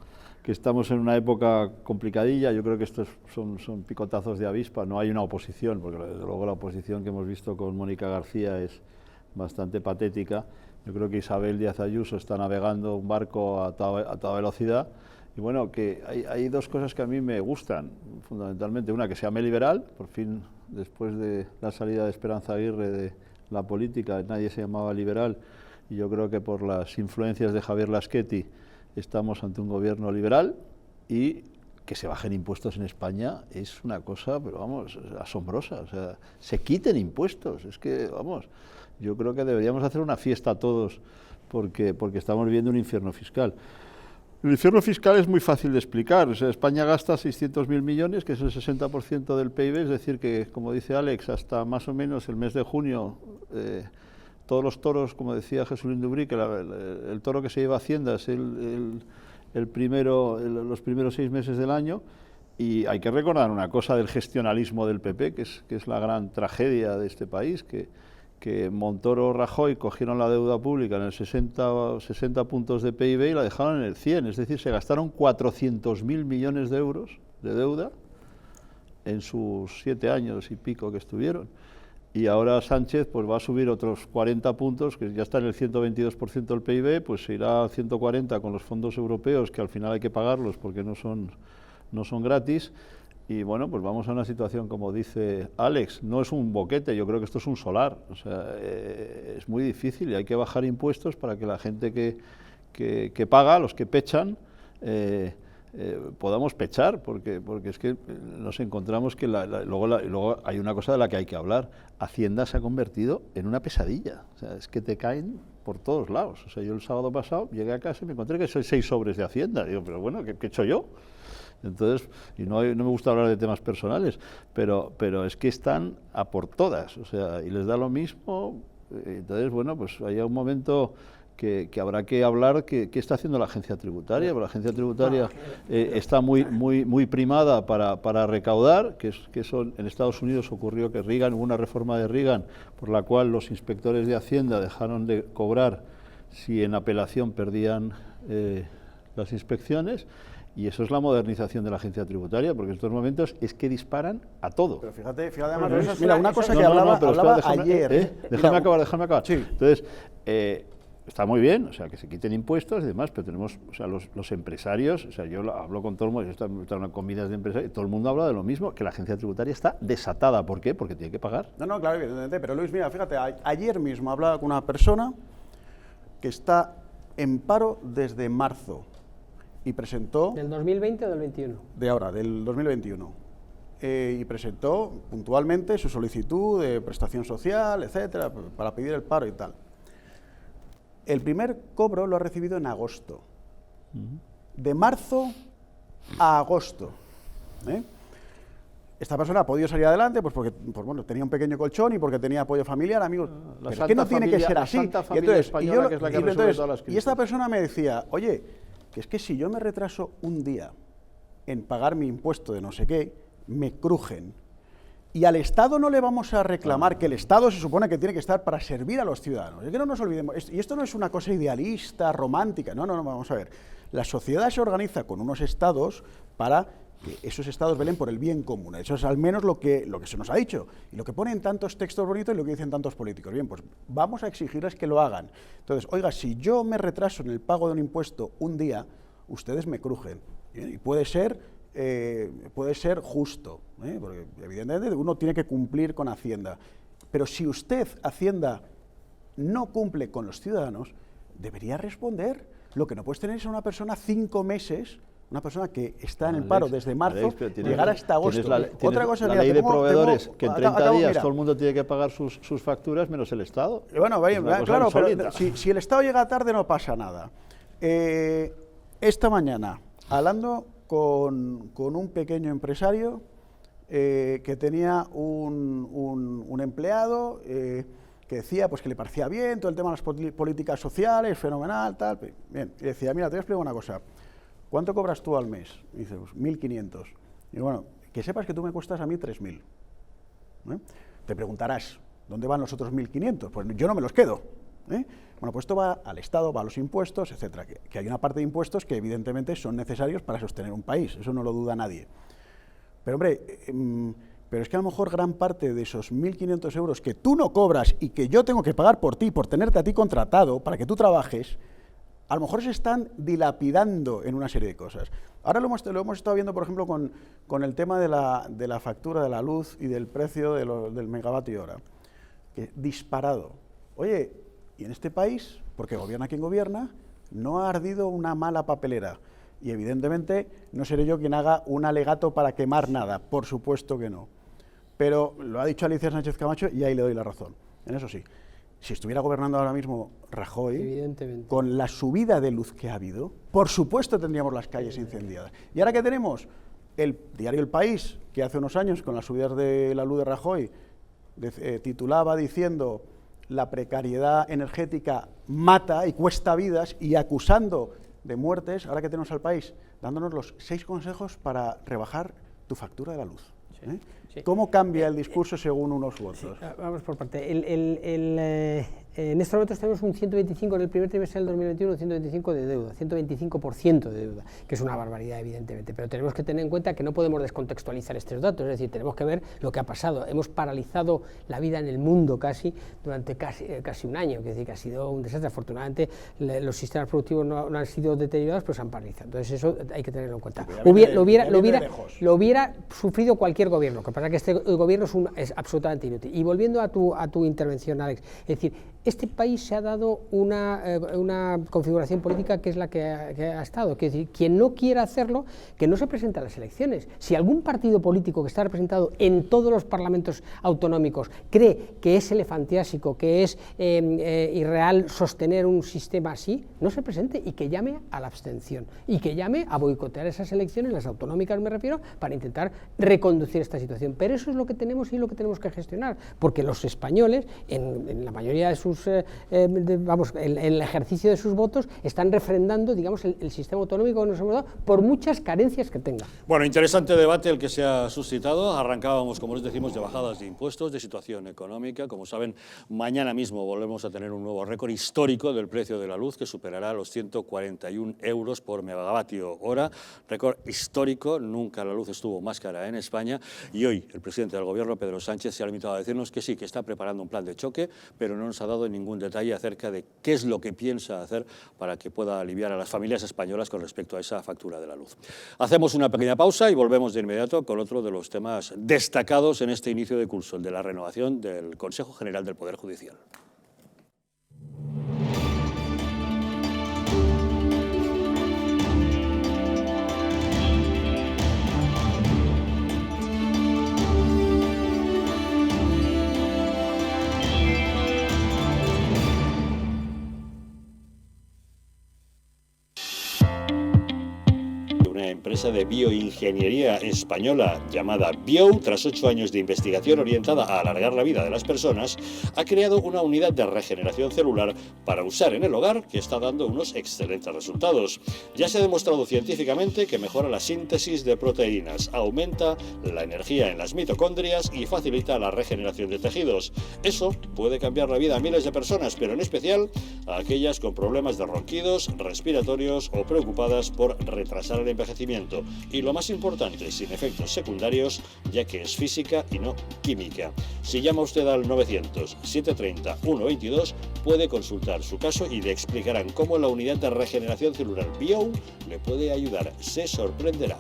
Speaker 7: que estamos en una época complicadilla, yo creo que estos son picotazos de avispa, no hay una oposición, porque desde luego la oposición que hemos visto con Mónica García es bastante patética. Yo creo que Isabel Díaz Ayuso está navegando un barco a toda velocidad. Y bueno, que hay dos cosas que a mí me gustan, fundamentalmente. Una, que se llame liberal, por fin, después de la salida de Esperanza Aguirre de la política, nadie se llamaba liberal. Y yo creo que por las influencias de Javier Laschetti estamos ante un gobierno liberal. Y que se bajen impuestos en España es una cosa, pero vamos, asombrosa. O sea, se quiten impuestos, es que, vamos... Yo creo que deberíamos hacer una fiesta todos porque estamos viviendo un infierno fiscal. El infierno fiscal es muy fácil de explicar. O sea, España gasta 600.000 millones, que es el 60% del PIB, es decir, que, como dice Alex, hasta más o menos el mes de junio, todos los toros, como decía Jesulín Dubrí, que el toro que se lleva a Hacienda es los primeros 6 meses del año. Y hay que recordar una cosa del gestionalismo del PP, que es la gran tragedia de este país, que Montoro o Rajoy cogieron la deuda pública en el 60 puntos de PIB y la dejaron en el 100, es decir, se gastaron 400.000 millones de euros de deuda en sus 7 años y pico que estuvieron. Y ahora Sánchez pues va a subir otros 40 puntos, que ya está en el 122% del PIB, pues se irá a 140 con los fondos europeos, que al final hay que pagarlos porque no son gratis. Y bueno, pues vamos a una situación, como dice Alex, no es un boquete, yo creo que esto es un solar, o sea, es muy difícil y hay que bajar impuestos para que la gente que paga, los que pechan, podamos pechar, porque es que nos encontramos que luego hay una cosa de la que hay que hablar. Hacienda se ha convertido en una pesadilla, o sea, es que te caen por todos lados. O sea, yo el sábado pasado llegué a casa y me encontré que soy 6 sobres de Hacienda, digo, pero bueno, ¿qué he hecho yo? Entonces, y no me gusta hablar de temas personales, pero es que están a por todas, o sea, y les da lo mismo. Entonces, bueno, pues hay un momento que habrá que hablar qué está haciendo la agencia tributaria, porque la agencia tributaria está muy primada para recaudar, que son, en Estados Unidos ocurrió que hubo una reforma de Reagan por la cual los inspectores de Hacienda dejaron de cobrar si en apelación perdían las inspecciones, y eso es la modernización de la agencia tributaria, porque en estos momentos es que disparan a todo.
Speaker 2: Pero fíjate además, mira, una cosa que hablaba ayer.
Speaker 7: Déjame acabar.
Speaker 2: Sí.
Speaker 7: Entonces, está muy bien, o sea, que se quiten impuestos y demás, pero tenemos, o sea, los empresarios, o sea, yo hablo con todo el mundo, yo he estado en comidas de empresarios, y todo el mundo habla de lo mismo, que la agencia tributaria está desatada. ¿Por qué? Porque tiene que pagar.
Speaker 2: No, claro, evidentemente, pero Luis, mira, fíjate, ayer mismo hablaba con una persona que está en paro desde marzo y presentó...
Speaker 6: ¿Del 2020 o del 21?
Speaker 2: De ahora, del 2021. Y presentó puntualmente su solicitud de prestación social, etcétera, para pedir el paro y tal. El primer cobro lo ha recibido en agosto. De marzo a agosto. Esta persona ha podido salir adelante pues porque bueno, tenía un pequeño colchón y porque tenía apoyo familiar, amigos. Pero es que no tiene que ser así. Y esta persona me decía, oye, que es que si yo me retraso un día en pagar mi impuesto de no sé qué, me crujen. Y al Estado no le vamos a reclamar, que el Estado se supone que tiene que estar para servir a los ciudadanos. Es que no nos olvidemos, y esto no es una cosa idealista, romántica, no, vamos a ver. La sociedad se organiza con unos estados para que esos estados velen por el bien común. Eso es al menos lo que se nos ha dicho. Y lo que ponen tantos textos bonitos y lo que dicen tantos políticos. Bien, pues vamos a exigirles que lo hagan. Entonces, oiga, si yo me retraso en el pago de un impuesto un día, ustedes me crujen. Y puede ser justo, porque evidentemente uno tiene que cumplir con Hacienda. Pero si usted, Hacienda, no cumple con los ciudadanos, debería responder. Lo que no puedes tener es una persona 5 meses, una persona que está en el paro desde marzo, llegar hasta agosto.
Speaker 7: Otra cosa, la ley de proveedores, que en 30 días todo el mundo tiene que pagar sus facturas menos el Estado.
Speaker 2: Bueno, claro, pero si el Estado llega tarde no pasa nada. Esta mañana, hablando con un pequeño empresario que tenía un empleado que decía pues que le parecía bien todo el tema de las políticas sociales, fenomenal, tal. Bien, y decía, mira, te voy a explicar una cosa. ¿Cuánto cobras tú al mes? Y dice, pues 1.500. Y bueno, que sepas que tú me cuestas a mí 3.000. Te preguntarás, ¿dónde van los otros 1.500? Pues yo no me los quedo. Bueno, pues esto va al Estado, va a los impuestos, etcétera. Que hay una parte de impuestos que evidentemente son necesarios para sostener un país, eso no lo duda nadie. Pero hombre, pero es que a lo mejor gran parte de esos 1.500 euros que tú no cobras y que yo tengo que pagar por ti, por tenerte a ti contratado, para que tú trabajes, a lo mejor se están dilapidando en una serie de cosas. Ahora lo hemos estado viendo, por ejemplo, con el tema de la factura de la luz y del precio del megavatio hora. Que disparado. Oye, y en este país, porque gobierna quien gobierna, no ha ardido una mala papelera. Y evidentemente no seré yo quien haga un alegato para quemar nada, por supuesto que no. Pero lo ha dicho Alicia Sánchez Camacho y ahí le doy la razón. En eso sí. Si estuviera gobernando ahora mismo Rajoy, con la subida de luz que ha habido, por supuesto tendríamos las calles incendiadas. ¿Y ahora qué tenemos? El diario El País, que hace unos años, con las subidas de la luz de Rajoy, titulaba diciendo la precariedad energética mata y cuesta vidas, y acusando de muertes, ahora que tenemos al País, dándonos los 6 consejos para rebajar tu factura de la luz. Sí. ¿Cómo cambia el discurso según unos u otros?
Speaker 6: Vamos por parte. En estos momentos tenemos un 125 en el primer trimestre del 2021, 125 de deuda, 125% de deuda, que es una barbaridad evidentemente, pero tenemos que tener en cuenta que no podemos descontextualizar estos datos, es decir, tenemos que ver lo que ha pasado. Hemos paralizado la vida en el mundo durante casi un año, es decir, que ha sido un desastre. Afortunadamente los sistemas productivos no han sido deteriorados, pero se han paralizado, entonces eso hay que tenerlo en cuenta. Lo hubiera sufrido cualquier gobierno, lo que pasa es que este gobierno es absolutamente inútil. Y volviendo a tu intervención, Alex, es decir, este país se ha dado una configuración política que es la que ha estado. Es decir, quien no quiera hacerlo, que no se presente a las elecciones. Si algún partido político que está representado en todos los parlamentos autonómicos cree que es elefantiásico, que es irreal sostener un sistema así, no se presente y que llame a la abstención y que llame a boicotear esas elecciones, las autonómicas me refiero, para intentar reconducir esta situación. Pero eso es lo que tenemos y lo que tenemos que gestionar, porque los españoles, en la mayoría de sus, en el ejercicio de sus votos, están refrendando, digamos, el sistema autonómico que nos hemos dado por muchas carencias que tenga.
Speaker 1: Bueno, interesante debate el que se ha suscitado. Arrancábamos, como les decimos, de bajadas de impuestos, de situación económica. Como saben, mañana mismo volvemos a tener un nuevo récord histórico del precio de la luz, que superará los 141 euros por megavatio hora. Récord histórico, nunca la luz estuvo más cara en España. Y hoy el presidente del Gobierno, Pedro Sánchez, se ha limitado a decirnos que sí, que está preparando un plan de choque, pero no nos ha dado ningún detalle acerca de qué es lo que piensa hacer para que pueda aliviar a las familias españolas con respecto a esa factura de la luz. Hacemos una pequeña pausa y volvemos de inmediato con otro de los temas destacados en este inicio de curso, el de la renovación del Consejo General del Poder Judicial. Empresa de bioingeniería española llamada Bio, tras 8 años de investigación orientada a alargar la vida de las personas, ha creado una unidad de regeneración celular para usar en el hogar que está dando unos excelentes resultados. Ya se ha demostrado científicamente que mejora la síntesis de proteínas, aumenta la energía en las mitocondrias y facilita la regeneración de tejidos. Eso puede cambiar la vida a miles de personas, pero en especial a aquellas con problemas de ronquidos, respiratorios o preocupadas por retrasar el envejecimiento. Y lo más importante, sin efectos secundarios, ya que es física y no química. Si llama usted al 900-730-122, puede consultar su caso y le explicarán cómo la unidad de regeneración celular Bio le puede ayudar. Se sorprenderá.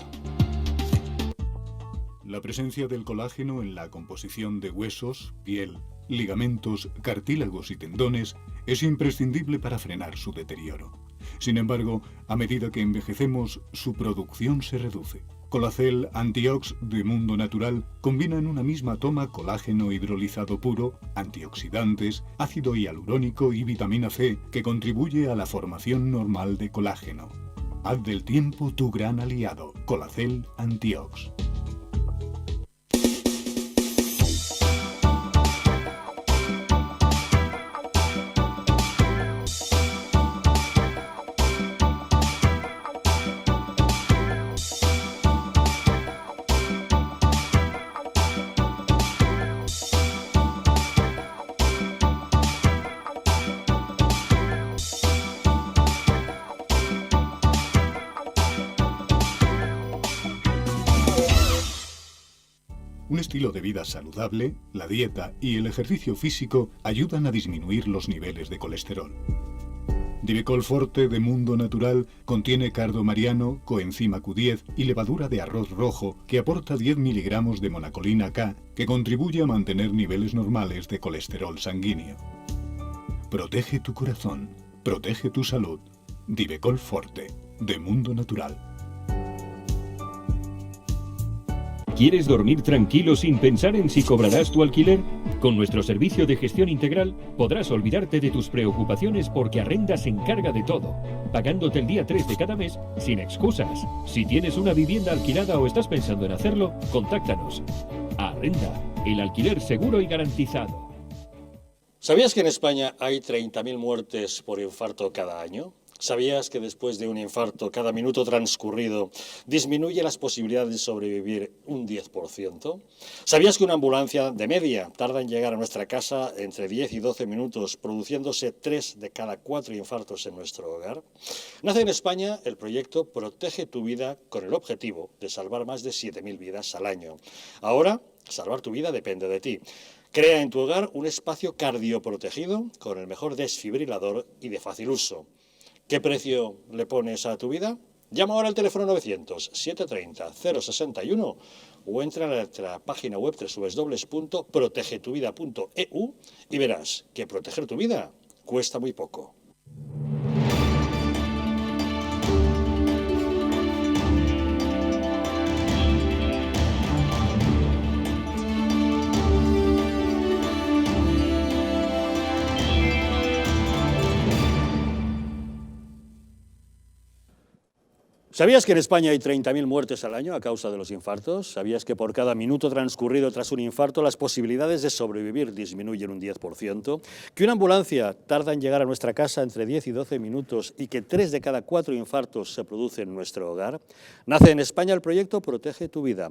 Speaker 8: La presencia del colágeno en la composición de huesos, piel, ligamentos, cartílagos y tendones es imprescindible para frenar su deterioro. Sin embargo, a medida que envejecemos, su producción se reduce. Colacel Antiox de Mundo Natural combina en una misma toma colágeno hidrolizado puro, antioxidantes, ácido hialurónico y vitamina C, que contribuye a la formación normal de colágeno. Haz del tiempo tu gran aliado. Colacel Antiox. Un estilo de vida saludable, la dieta y el ejercicio físico ayudan a disminuir los niveles de colesterol. Divecol Forte de Mundo Natural contiene cardo mariano, coenzima Q10 y levadura de arroz rojo que aporta 10 miligramos de monacolina K que contribuye a mantener niveles normales de colesterol sanguíneo. Protege tu corazón, protege tu salud. Divecol Forte de Mundo Natural.
Speaker 9: ¿Quieres dormir tranquilo sin pensar en si cobrarás tu alquiler? Con nuestro servicio de gestión integral podrás olvidarte de tus preocupaciones porque Arrenda se encarga de todo, pagándote el día 3 de cada mes sin excusas. Si tienes una vivienda alquilada o estás pensando en hacerlo, contáctanos. Arrenda, el alquiler seguro y garantizado.
Speaker 1: ¿Sabías que en España hay 30.000 muertes por infarto cada año? ¿Sabías que después de un infarto, cada minuto transcurrido disminuye las posibilidades de sobrevivir un 10%? ¿Sabías que una ambulancia de media tarda en llegar a nuestra casa entre 10 y 12 minutos, produciéndose 3 de cada 4 infartos en nuestro hogar? Nace en España el proyecto Protege tu Vida con el objetivo de salvar más de 7.000 vidas al año. Ahora, salvar tu vida depende de ti. Crea en tu hogar un espacio cardioprotegido con el mejor desfibrilador y de fácil uso. ¿Qué precio le pones a tu vida? Llama ahora al teléfono 900-730-061 o entra a nuestra página web www.protegetuvida.eu y verás que proteger tu vida cuesta muy poco. ¿Sabías que en España hay 30.000 muertes al año a causa de los infartos? ¿Sabías que por cada minuto transcurrido tras un infarto las posibilidades de sobrevivir disminuyen un 10%? ¿Que una ambulancia tarda en llegar a nuestra casa entre 10 y 12 minutos y que 3 de cada 4 infartos se producen en nuestro hogar? Nace en España el proyecto Protege tu Vida.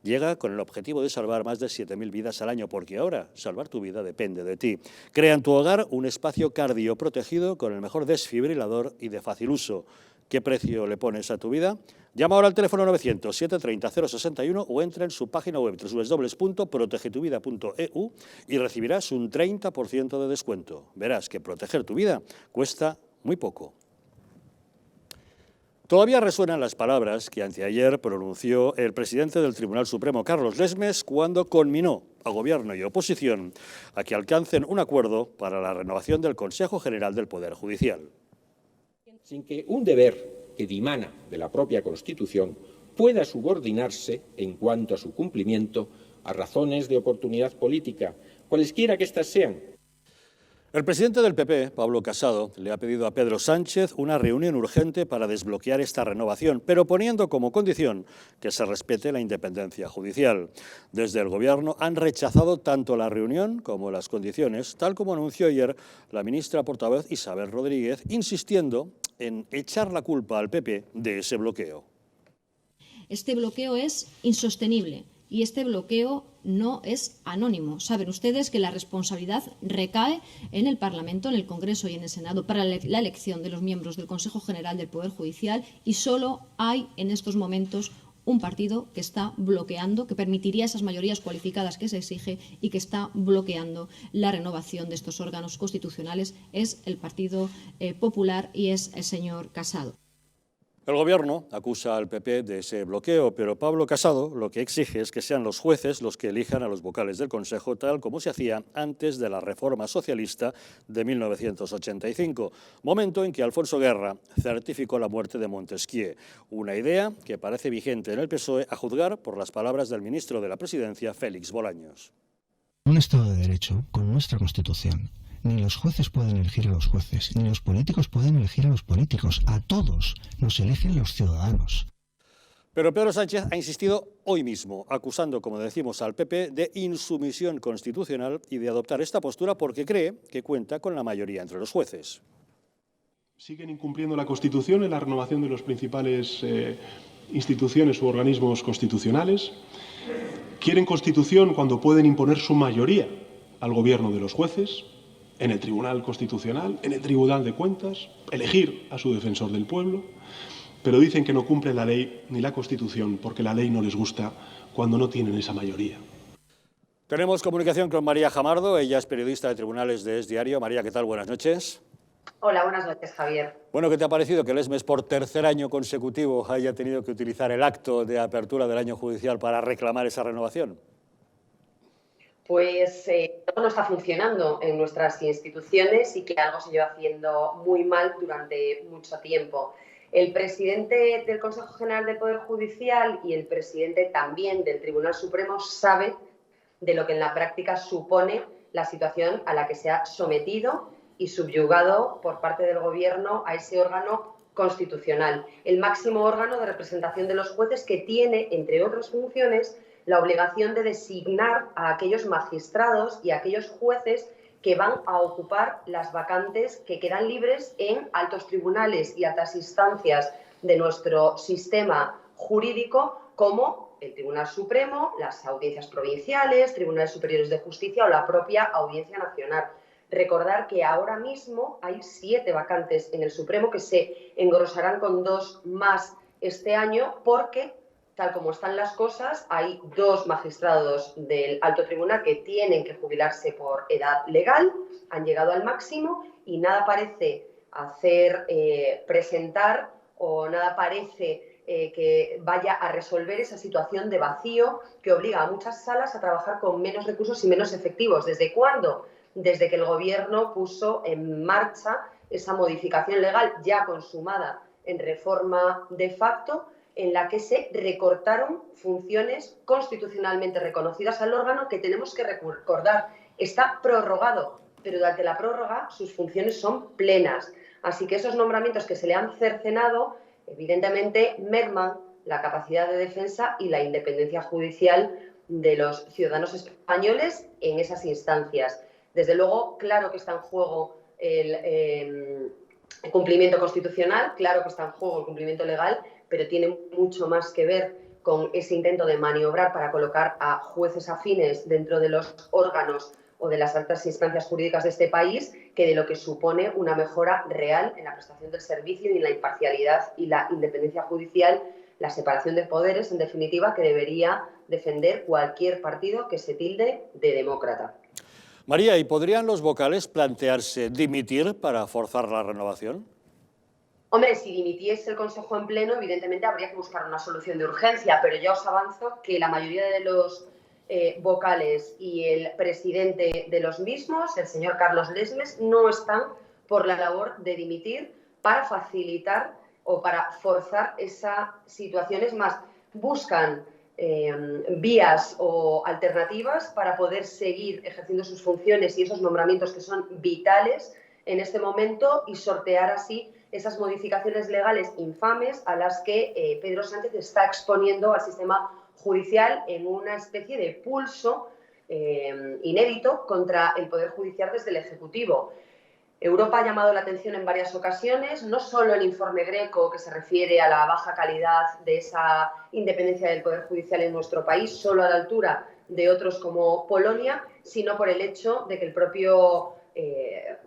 Speaker 1: Llega con el objetivo de salvar más de 7.000 vidas al año, porque ahora salvar tu vida depende de ti. Crea en tu hogar un espacio cardioprotegido con el mejor desfibrilador y de fácil uso. ¿Qué precio le pones a tu vida? Llama ahora al teléfono 900-730-061 o entra en su página web www.protegetuvida.eu y recibirás un 30% de descuento. Verás que proteger tu vida cuesta muy poco. Todavía resuenan las palabras que anteayer pronunció el presidente del Tribunal Supremo, Carlos Lesmes, cuando conminó a Gobierno y oposición a que alcancen un acuerdo para la renovación del Consejo General del Poder Judicial.
Speaker 10: Sin que un deber que dimana de la propia Constitución pueda subordinarse, en cuanto a su cumplimiento, a razones de oportunidad política, cualesquiera que éstas sean.
Speaker 1: El presidente del PP, Pablo Casado, le ha pedido a Pedro Sánchez una reunión urgente para desbloquear esta renovación, pero poniendo como condición que se respete la independencia judicial. Desde el Gobierno han rechazado tanto la reunión como las condiciones, tal como anunció ayer la ministra portavoz Isabel Rodríguez, insistiendo en echar la culpa al PP de ese bloqueo.
Speaker 11: Este bloqueo es insostenible. Y este bloqueo no es anónimo. Saben ustedes que la responsabilidad recae en el Parlamento, en el Congreso y en el Senado para la elección de los miembros del Consejo General del Poder Judicial, y solo hay en estos momentos un partido que está bloqueando, que permitiría esas mayorías cualificadas que se exige y que está bloqueando la renovación de estos órganos constitucionales. Es el Partido Popular y es el señor Casado.
Speaker 1: El Gobierno acusa al PP de ese bloqueo, pero Pablo Casado lo que exige es que sean los jueces los que elijan a los vocales del Consejo, tal como se hacía antes de la reforma socialista de 1985, momento en que Alfonso Guerra certificó la muerte de Montesquieu, una idea que parece vigente en el PSOE a juzgar por las palabras del ministro de la Presidencia, Félix Bolaños.
Speaker 12: Un Estado de Derecho, con nuestra Constitución, ni los jueces pueden elegir a los jueces, ni los políticos pueden elegir a los políticos. A todos nos eligen los ciudadanos.
Speaker 1: Pero Pedro Sánchez ha insistido hoy mismo, acusando, como decimos, al PP de insumisión constitucional y de adoptar esta postura porque cree que cuenta con la mayoría entre los jueces.
Speaker 13: Siguen incumpliendo la Constitución en la renovación de las principales instituciones u organismos constitucionales. Quieren Constitución cuando pueden imponer su mayoría al gobierno de los jueces, en el Tribunal Constitucional, en el Tribunal de Cuentas, elegir a su defensor del pueblo, pero dicen que no cumplen la ley ni la Constitución porque la ley no les gusta cuando no tienen esa mayoría.
Speaker 1: Tenemos comunicación con María Jamardo, ella es periodista de Tribunales de Es Diario. María, ¿qué tal? Buenas noches.
Speaker 14: Hola, buenas noches, Javier.
Speaker 1: Bueno, ¿qué te ha parecido que Lesmes por tercer año consecutivo haya tenido que utilizar el acto de apertura del año judicial para reclamar esa renovación?
Speaker 14: Pues todo no está funcionando en nuestras instituciones y que algo se lleva haciendo muy mal durante mucho tiempo. El presidente del Consejo General del Poder Judicial y el presidente también del Tribunal Supremo saben de lo que en la práctica supone la situación a la que se ha sometido y subyugado por parte del Gobierno a ese órgano constitucional, el máximo órgano de representación de los jueces que tiene, entre otras funciones, la obligación de designar a aquellos magistrados y a aquellos jueces que van a ocupar las vacantes que quedan libres en altos tribunales y altas instancias de nuestro sistema jurídico, como el Tribunal Supremo, las audiencias provinciales, tribunales superiores de justicia o la propia Audiencia Nacional. Recordar que ahora mismo hay 7 vacantes en el Supremo que se engrosarán con 2 más este año porque, tal como están las cosas, hay 2 magistrados del alto tribunal que tienen que jubilarse por edad legal, han llegado al máximo y nada parece presentar o nada parece que vaya a resolver esa situación de vacío que obliga a muchas salas a trabajar con menos recursos y menos efectivos. ¿Desde cuándo? Desde que el Gobierno puso en marcha esa modificación legal ya consumada en reforma de facto, en la que se recortaron funciones constitucionalmente reconocidas al órgano, que tenemos que recordar, está prorrogado, pero durante la prórroga sus funciones son plenas. Así que esos nombramientos que se le han cercenado, evidentemente merman la capacidad de defensa y la independencia judicial de los ciudadanos españoles en esas instancias. Desde luego, claro que está en juego el cumplimiento constitucional, claro que está en juego el cumplimiento legal, pero tiene mucho más que ver con ese intento de maniobrar para colocar a jueces afines dentro de los órganos o de las altas instancias jurídicas de este país, que de lo que supone una mejora real en la prestación del servicio y en la imparcialidad y la independencia judicial, la separación de poderes, en definitiva, que debería defender cualquier partido que se tilde de demócrata.
Speaker 1: María, ¿y podrían los vocales plantearse dimitir para forzar la renovación?
Speaker 14: Hombre, si dimitiese el Consejo en pleno, evidentemente habría que buscar una solución de urgencia, pero ya os avanzo que la mayoría de los vocales y el presidente de los mismos, el señor Carlos Lesmes, no están por la labor de dimitir para facilitar o para forzar esas situaciones, más buscan vías o alternativas para poder seguir ejerciendo sus funciones y esos nombramientos que son vitales en este momento y sortear así esas modificaciones legales infames a las que Pedro Sánchez está exponiendo al sistema judicial en una especie de pulso inédito contra el Poder Judicial desde el Ejecutivo. Europa ha llamado la atención en varias ocasiones, no solo el informe Greco, que se refiere a la baja calidad de esa independencia del Poder Judicial en nuestro país, solo a la altura de otros como Polonia, sino por el hecho de que el propio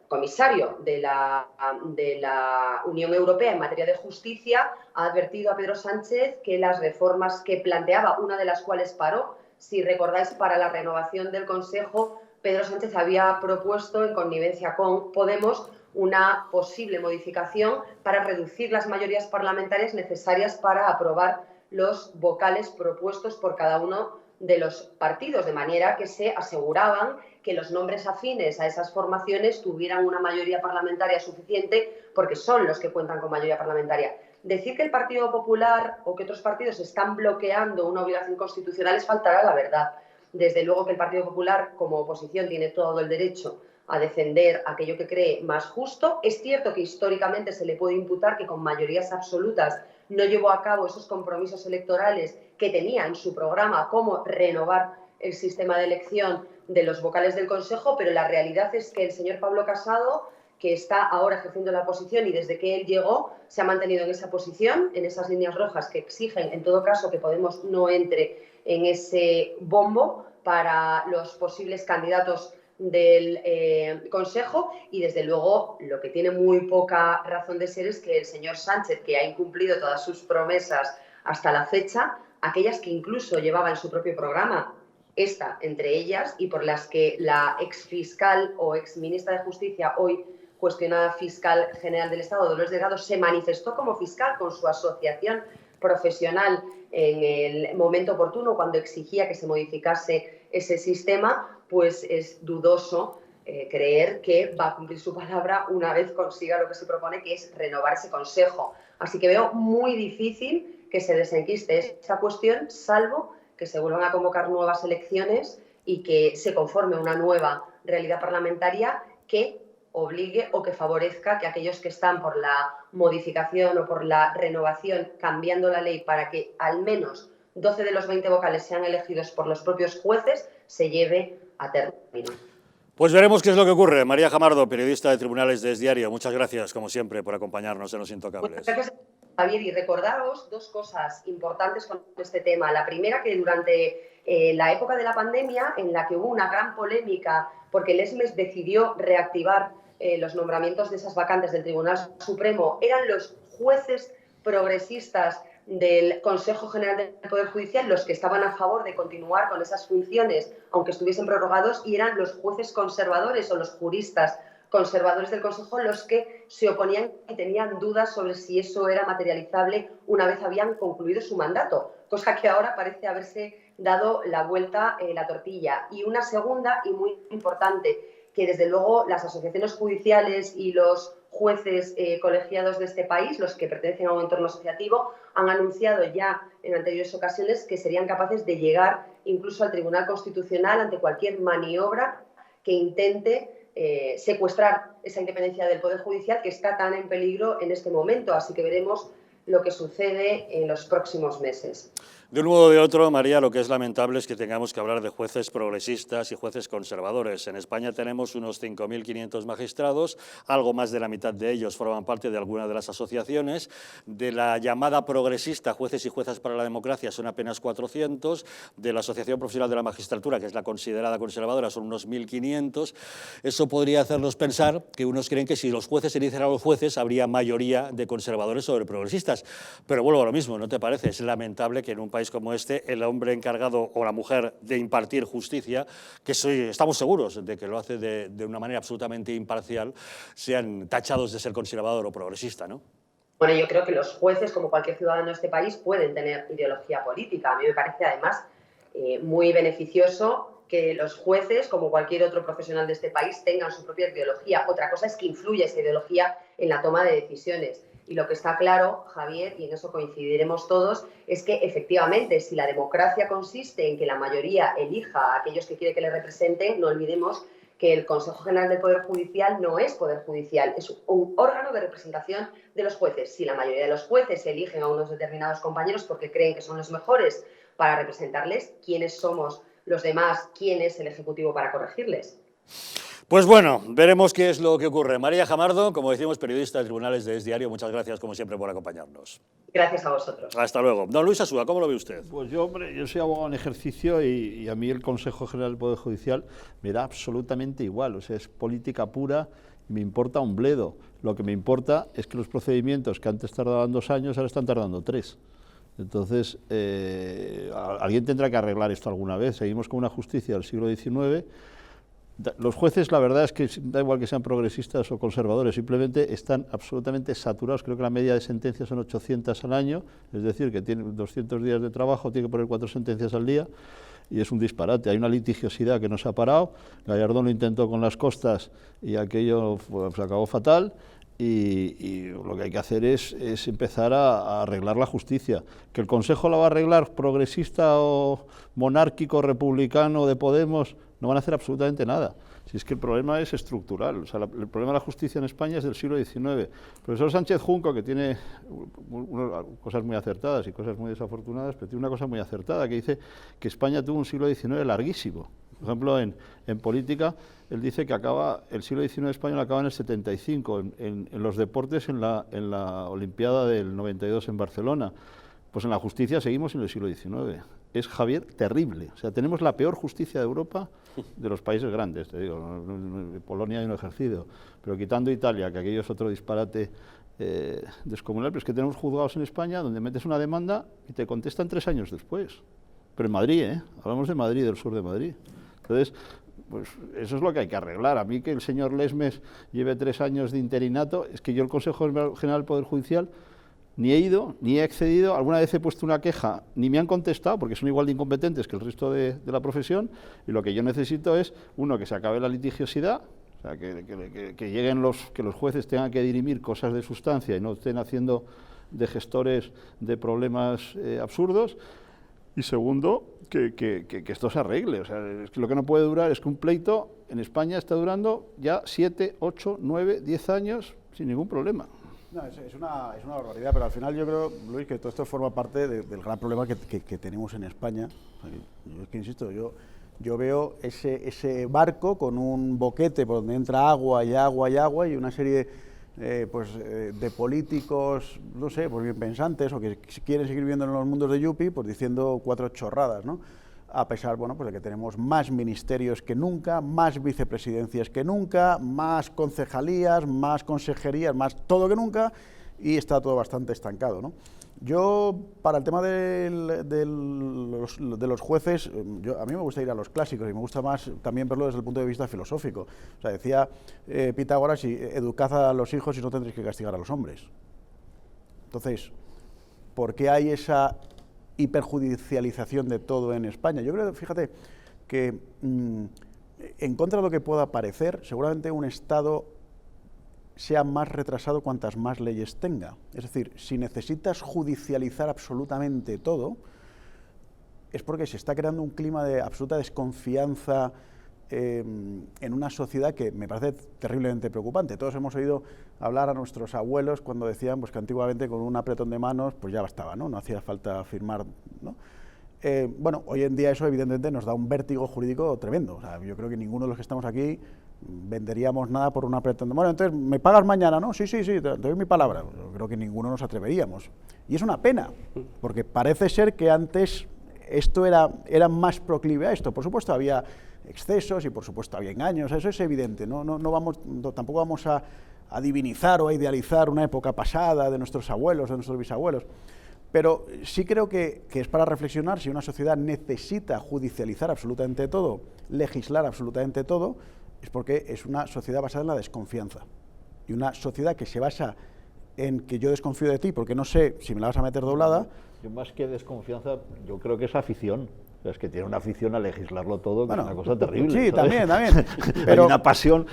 Speaker 14: comisario de la Unión Europea en materia de justicia ha advertido a Pedro Sánchez que las reformas que planteaba, una de las cuales paró, si recordáis, para la renovación del Consejo, Pedro Sánchez había propuesto, en connivencia con Podemos, una posible modificación para reducir las mayorías parlamentarias necesarias para aprobar los vocales propuestos por cada uno de los partidos, de manera que se aseguraban que los nombres afines a esas formaciones tuvieran una mayoría parlamentaria suficiente, porque son los que cuentan con mayoría parlamentaria. Decir que el Partido Popular o que otros partidos están bloqueando una obligación constitucional es faltar a la verdad. Desde luego que el Partido Popular, como oposición, tiene todo el derecho a defender aquello que cree más justo. Es cierto que históricamente se le puede imputar que con mayorías absolutas no llevó a cabo esos compromisos electorales que tenía en su programa, como renovar el sistema de elección de los vocales del Consejo, pero la realidad es que el señor Pablo Casado, que está ahora ejerciendo la oposición y desde que él llegó se ha mantenido en esa posición, en esas líneas rojas que exigen, en todo caso, que Podemos no entre en ese bombo para los posibles candidatos del Consejo, y desde luego lo que tiene muy poca razón de ser es que el señor Sánchez, que ha incumplido todas sus promesas hasta la fecha, aquellas que incluso llevaba en su propio programa, esta entre ellas, y por las que la exfiscal o exministra de Justicia, hoy cuestionada fiscal general del Estado, Dolores Delgado, se manifestó como fiscal con su asociación profesional en el momento oportuno, cuando exigía que se modificase ese sistema, pues es dudoso creer que va a cumplir su palabra una vez consiga lo que se propone, que es renovar ese Consejo. Así que veo muy difícil que se desenquiste esta cuestión, salvo que se vuelvan a convocar nuevas elecciones y que se conforme una nueva realidad parlamentaria que obligue o que favorezca que aquellos que están por la modificación o por la renovación, cambiando la ley para que al menos 12 de los 20 vocales sean elegidos por los propios jueces, se lleve a término.
Speaker 1: Pues veremos qué es lo que ocurre. María Jamardo, periodista de Tribunales de Es Diario, muchas gracias, como siempre, por acompañarnos en Los Intocables.
Speaker 14: Muchas gracias, Javier, y recordaros dos cosas importantes con este tema. La primera, que durante la época de la pandemia, en la que hubo una gran polémica porque el ESMES decidió reactivar los nombramientos de esas vacantes del Tribunal Supremo, eran los jueces progresistas del Consejo General del Poder Judicial los que estaban a favor de continuar con esas funciones, aunque estuviesen prorrogados, y eran los jueces conservadores o los juristas conservadores del Consejo los que se oponían y tenían dudas sobre si eso era materializable una vez habían concluido su mandato, cosa que ahora parece haberse dado la vuelta la tortilla. Y una segunda y muy importante, que desde luego las asociaciones judiciales y los jueces colegiados de este país, los que pertenecen a un entorno asociativo, han anunciado ya en anteriores ocasiones que serían capaces de llegar incluso al Tribunal Constitucional ante cualquier maniobra que intente secuestrar esa independencia del Poder Judicial, que está tan en peligro en este momento. Así que veremos lo que sucede en los próximos meses.
Speaker 1: De un modo o de otro, María, lo que es lamentable es que tengamos que hablar de jueces progresistas y jueces conservadores. En España tenemos unos 5.500 magistrados, algo más de la mitad de ellos forman parte de alguna de las asociaciones. De la llamada progresista, Jueces y Juezas para la Democracia, son apenas 400. De la Asociación Profesional de la Magistratura, que es la considerada conservadora, son unos 1.500. Eso podría hacernos pensar que unos creen que si los jueces eligen a los jueces, habría mayoría de conservadores sobre progresistas. Pero vuelvo a lo mismo, ¿no te parece? Es lamentable que en un país como este, el hombre encargado o la mujer de impartir justicia, que estamos seguros de que lo hace de una manera absolutamente imparcial, sean tachados de ser conservador o progresista, ¿no?
Speaker 14: Bueno, yo creo que los jueces, como cualquier ciudadano de este país, pueden tener ideología política. A mí me parece, además, muy beneficioso que los jueces, como cualquier otro profesional de este país, tengan su propia ideología. Otra cosa es que influya esa ideología en la toma de decisiones. Y lo que está claro, Javier, y en eso coincidiremos todos, es que efectivamente, si la democracia consiste en que la mayoría elija a aquellos que quiere que le representen, no olvidemos que el Consejo General del Poder Judicial no es Poder Judicial, es un órgano de representación de los jueces. Si la mayoría de los jueces eligen a unos determinados compañeros porque creen que son los mejores para representarles, ¿quiénes somos los demás? ¿Quién es el Ejecutivo para corregirles?
Speaker 1: Pues bueno, veremos qué es lo que ocurre. María Jamardo, como decimos, periodista de Tribunales de Es Diario, muchas gracias, como siempre, por acompañarnos.
Speaker 14: Gracias a vosotros.
Speaker 1: Hasta luego. Don Luis Asúa, ¿cómo lo ve usted?
Speaker 7: Pues yo, hombre, yo soy abogado en ejercicio y a mí el Consejo General del Poder Judicial me da absolutamente igual. O sea, es política pura y me importa un bledo. Lo que me importa es que los procedimientos que antes tardaban 2 años ahora están tardando 3. Entonces, alguien tendrá que arreglar esto alguna vez. Seguimos con una justicia del siglo XIX. Los jueces, la verdad es que da igual que sean progresistas o conservadores, simplemente están absolutamente saturados. Creo que la media de sentencias son 800 al año, es decir, que tienen 200 días de trabajo, tiene que poner 4 sentencias al día, y es un disparate. Hay una litigiosidad que no se ha parado. Gallardón lo intentó con las costas y aquello pues, acabó fatal. Y lo que hay que hacer es empezar a arreglar la justicia. ¿Que el Consejo la va a arreglar progresista o monárquico, republicano, de Podemos? No van a hacer absolutamente nada. Si es que el problema es estructural. O sea, el problema de la justicia en España es del siglo XIX. El profesor Sánchez Junco, que tiene cosas muy acertadas y cosas muy desafortunadas, pero tiene una cosa muy acertada, que dice que España tuvo un siglo XIX larguísimo. Por ejemplo, en política, él dice que el siglo XIX español acaba en el 75, en los deportes en la Olimpiada del 92 en Barcelona. Pues en la justicia seguimos en el siglo XIX. Es, Javier, terrible. O sea, tenemos la peor justicia de Europa de los países grandes, te digo. En Polonia hay un ejercicio, pero quitando Italia, que aquello es otro disparate descomunal, pero es que tenemos juzgados en España donde metes una demanda y te contestan 3 años después. Pero en Madrid, hablamos de Madrid, del sur de Madrid. Entonces, pues eso es lo que hay que arreglar. A mí que el señor Lesmes lleve 3 años de interinato, es que yo el Consejo General del Poder Judicial ni he ido, ni he accedido, alguna vez he puesto una queja, ni me han contestado, porque son igual de incompetentes que el resto de la profesión, y lo que yo necesito es, uno, que se acabe la litigiosidad, o sea, que lleguen que los jueces tengan que dirimir cosas de sustancia y no estén haciendo de gestores de problemas absurdos, y segundo, que esto se arregle. O sea, es que lo que no puede durar es que un pleito en España está durando ya 7, 8, 9, 10 años sin ningún problema.
Speaker 2: No, es una barbaridad, pero al final yo creo, Luis, que todo esto forma parte del gran problema que tenemos en España. Yo es que insisto, yo veo ese barco con un boquete por donde entra agua y agua y agua y una serie de políticos, no sé, pues bien pensantes o que quieren seguir viviendo en los mundos de Yupi, pues diciendo 4 chorradas, ¿no? A pesar, bueno, pues de que tenemos más ministerios que nunca, más vicepresidencias que nunca, más concejalías, más consejerías, más todo que nunca, y está todo bastante estancado, ¿no? Yo, para el tema de los jueces, a mí me gusta ir a los clásicos y me gusta más también verlo desde el punto de vista filosófico. O sea, decía Pitágoras, educad a los hijos y no tendréis que castigar a los hombres. Entonces, ¿por qué hay esa hiperjudicialización de todo en España? Yo creo, fíjate, que en contra de lo que pueda parecer, seguramente un Estado sea más retrasado cuantas más leyes tenga. Es decir, si necesitas judicializar absolutamente todo, es porque se está creando un clima de absoluta desconfianza en una sociedad que me parece terriblemente preocupante. Todos hemos oído hablar a nuestros abuelos cuando decían pues, que antiguamente con un apretón de manos pues ya bastaba, ¿no? No hacía falta firmar, ¿no? Bueno, hoy en día eso evidentemente nos da un vértigo jurídico tremendo. O sea, yo creo que ninguno de los que estamos aquí venderíamos nada por un apretón de mano. Entonces, ¿me pagas mañana, no? Sí, te doy mi palabra. Yo creo que ninguno nos atreveríamos. Y es una pena, porque parece ser que antes esto era más proclive a esto. Por supuesto había excesos y por supuesto había engaños, eso es evidente. Tampoco vamos a divinizar o a idealizar una época pasada de nuestros abuelos, de nuestros bisabuelos. Pero sí creo que es para reflexionar si una sociedad necesita judicializar absolutamente todo, legislar absolutamente todo, es porque es una sociedad basada en la desconfianza. Y una sociedad que se basa en que yo desconfío de ti porque no sé si me la vas a meter doblada.
Speaker 7: Yo más que desconfianza, yo creo que es afición. Es que tiene una afición a legislarlo todo, que es una cosa terrible.
Speaker 2: Sí,
Speaker 7: ¿sabes?
Speaker 2: también.
Speaker 7: Pero hay una pasión.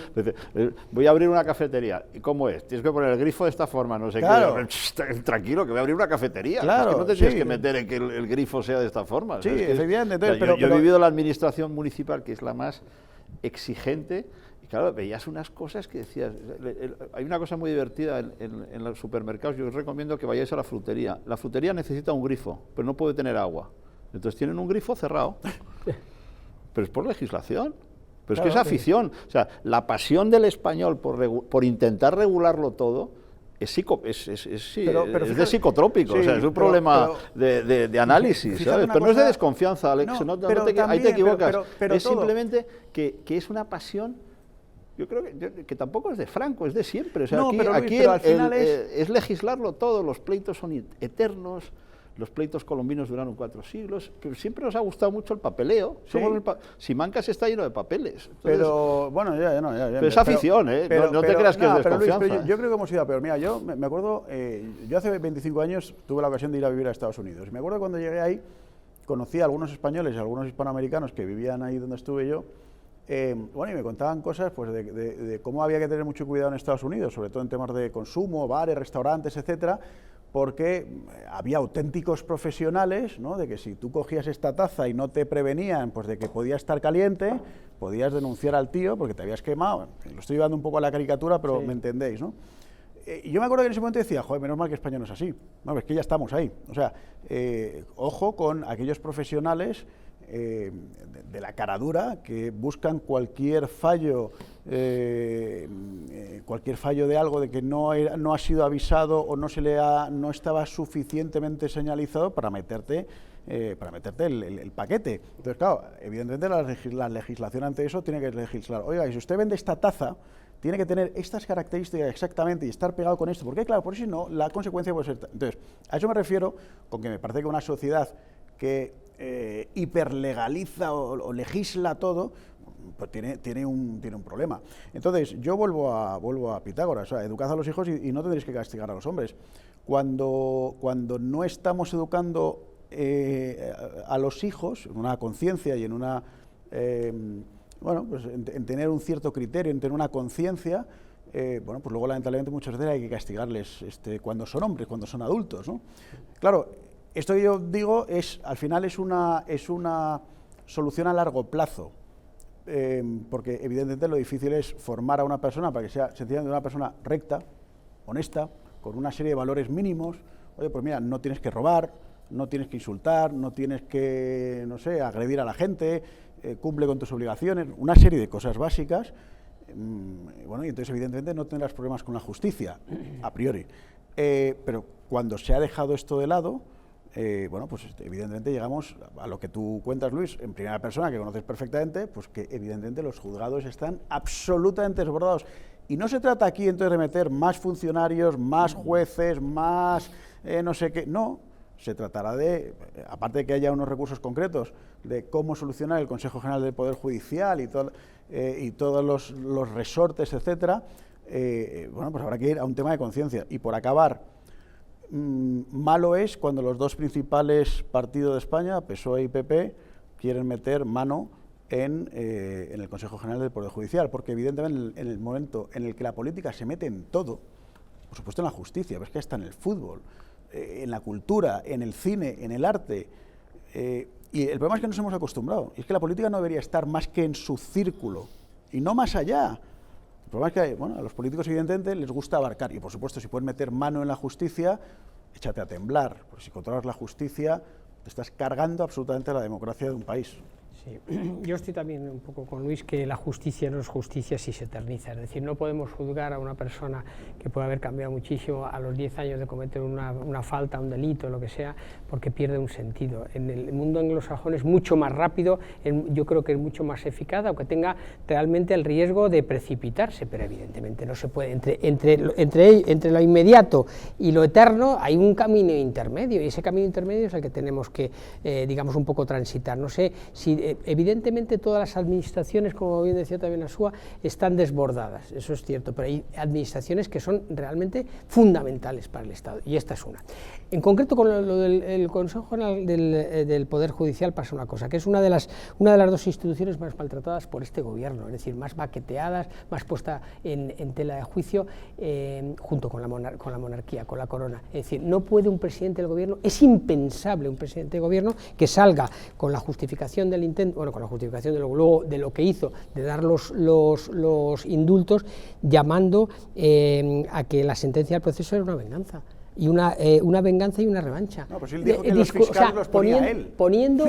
Speaker 7: Voy a abrir una cafetería. ¿Y cómo es? Tienes que poner el grifo de esta forma, no sé
Speaker 2: claro.
Speaker 7: qué. Tranquilo, que voy a abrir una cafetería.
Speaker 2: Claro,
Speaker 7: es que no te tienes que meter en que el grifo sea de esta forma.
Speaker 2: Sí, efectivamente.
Speaker 7: Yo he vivido la administración municipal, que es la más exigente. Y claro, veías unas cosas que decías... Hay una cosa muy divertida en los supermercados. Yo os recomiendo que vayáis a la frutería. La frutería necesita un grifo, pero no puede tener agua. Entonces tienen un grifo cerrado, pero es por legislación, pero claro, es que es afición. O sea, la pasión del español por intentar regularlo todo es de psicotrópico, sí, o sea, es un problema de análisis, ¿sabes? Pero no es de desconfianza, Alex, ahí te equivocas, es simplemente que es una pasión. Yo creo que tampoco es de Franco, es de siempre. O sea, aquí al final es legislarlo todo, los pleitos son eternos. Los pleitos colombinos duraron 4 siglos, pero siempre nos ha gustado mucho el papeleo. Sí. Simancas está lleno de papeles. Entonces,
Speaker 2: pero, bueno, ya.
Speaker 7: Pero es afición, no te creas que es desconfianza.
Speaker 2: Luis, yo creo que hemos ido a peor. Mira, yo me acuerdo, yo hace 25 años tuve la ocasión de ir a vivir a Estados Unidos. Y me acuerdo cuando llegué ahí, conocí a algunos españoles y a algunos hispanoamericanos que vivían ahí donde estuve yo. Bueno, y me contaban cosas pues, de cómo había que tener mucho cuidado en Estados Unidos, sobre todo en temas de consumo, bares, restaurantes, etcétera, porque había auténticos profesionales, ¿no? De que si tú cogías esta taza y no te prevenían pues, de que podía estar caliente, podías denunciar al tío porque te habías quemado. Lo estoy llevando un poco a la caricatura, pero me entendéis, ¿no? Y yo me acuerdo que en ese momento decía, joder, menos mal que España no es así. No, es que ya estamos ahí. O sea, ojo con aquellos profesionales de la cara dura que buscan cualquier fallo de algo de que no ha sido avisado o no estaba suficientemente señalizado para meterte el paquete. Entonces, claro, evidentemente la legislación ante eso tiene que legislar. Oiga, y si usted vende esta taza, tiene que tener estas características exactamente y estar pegado con esto, porque claro, por si no, la consecuencia puede ser... Entonces, a eso me refiero con que me parece que una sociedad que hiperlegaliza o legisla todo, pues tiene un problema. Entonces, yo vuelvo a Pitágoras, o sea, educad a los hijos y no tendréis que castigar a los hombres. Cuando no estamos educando a los hijos en una conciencia y en una... bueno, pues en tener un cierto criterio, en tener una conciencia, bueno, pues luego lamentablemente muchas veces hay que castigarles cuando son hombres, cuando son adultos, ¿no? Claro, esto que yo digo al final es una solución a largo plazo, porque evidentemente lo difícil es formar a una persona para que sea sencillamente una persona recta, honesta, con una serie de valores mínimos. Oye, pues mira, no tienes que robar, no tienes que insultar, no tienes que, no sé, agredir a la gente, cumple con tus obligaciones, una serie de cosas básicas. Bueno, y entonces evidentemente no tendrás problemas con la justicia, a priori. Pero cuando se ha dejado esto de lado, bueno, pues evidentemente llegamos a lo que tú cuentas, Luis, en primera persona, que conoces perfectamente, pues que evidentemente los juzgados están absolutamente desbordados. Y no se trata aquí entonces de meter más funcionarios, más jueces, más no sé qué, no. Se tratará de, aparte de que haya unos recursos concretos, de cómo solucionar el Consejo General del Poder Judicial y todos los resortes, etcétera. Bueno, pues habrá que ir a un tema de conciencia. Y por acabar, malo es cuando los dos principales partidos de España, PSOE y PP, quieren meter mano en el Consejo General del Poder Judicial, porque evidentemente en el momento en el que la política se mete en todo, por supuesto en la justicia, pero es que está en el fútbol, en la cultura, en el cine, en el arte, y el problema es que nos hemos acostumbrado, y es que la política no debería estar más que en su círculo, y no más allá. El problema es que, bueno, a los políticos evidentemente les gusta abarcar, y por supuesto si pueden meter mano en la justicia, échate a temblar, porque si controlas la justicia, te estás cargando absolutamente la democracia de un país.
Speaker 6: Sí. Yo estoy también un poco con Luis, que la justicia no es justicia si se eterniza, es decir, no podemos juzgar a una persona que puede haber cambiado muchísimo a los 10 años de cometer una falta, un delito, lo que sea, porque pierde un sentido. En el mundo anglosajón es mucho más rápido, yo creo que es mucho más eficaz, aunque tenga realmente el riesgo de precipitarse, pero evidentemente no se puede, entre lo inmediato y lo eterno hay un camino intermedio, y ese camino intermedio es el que tenemos que, digamos, un poco transitar. No sé si evidentemente todas las administraciones, como bien decía también Asúa, están desbordadas, eso es cierto, pero hay administraciones que son realmente fundamentales para el Estado, y esta es una. En concreto, con lo del Consejo General del Poder Judicial pasa una cosa, que es una de las dos instituciones más maltratadas por este gobierno, es decir, más baqueteadas, más puesta en tela de juicio, junto con la monarquía, con la corona. Es decir, no puede un presidente del gobierno, es impensable un presidente de gobierno que salga con la justificación del intento, bueno, con la justificación de lo que hizo, de dar los indultos, llamando a que la sentencia del proceso era una venganza. Y una venganza y una revancha.
Speaker 2: No, pues él dijo que los fiscales los ponía él.
Speaker 6: Poniendo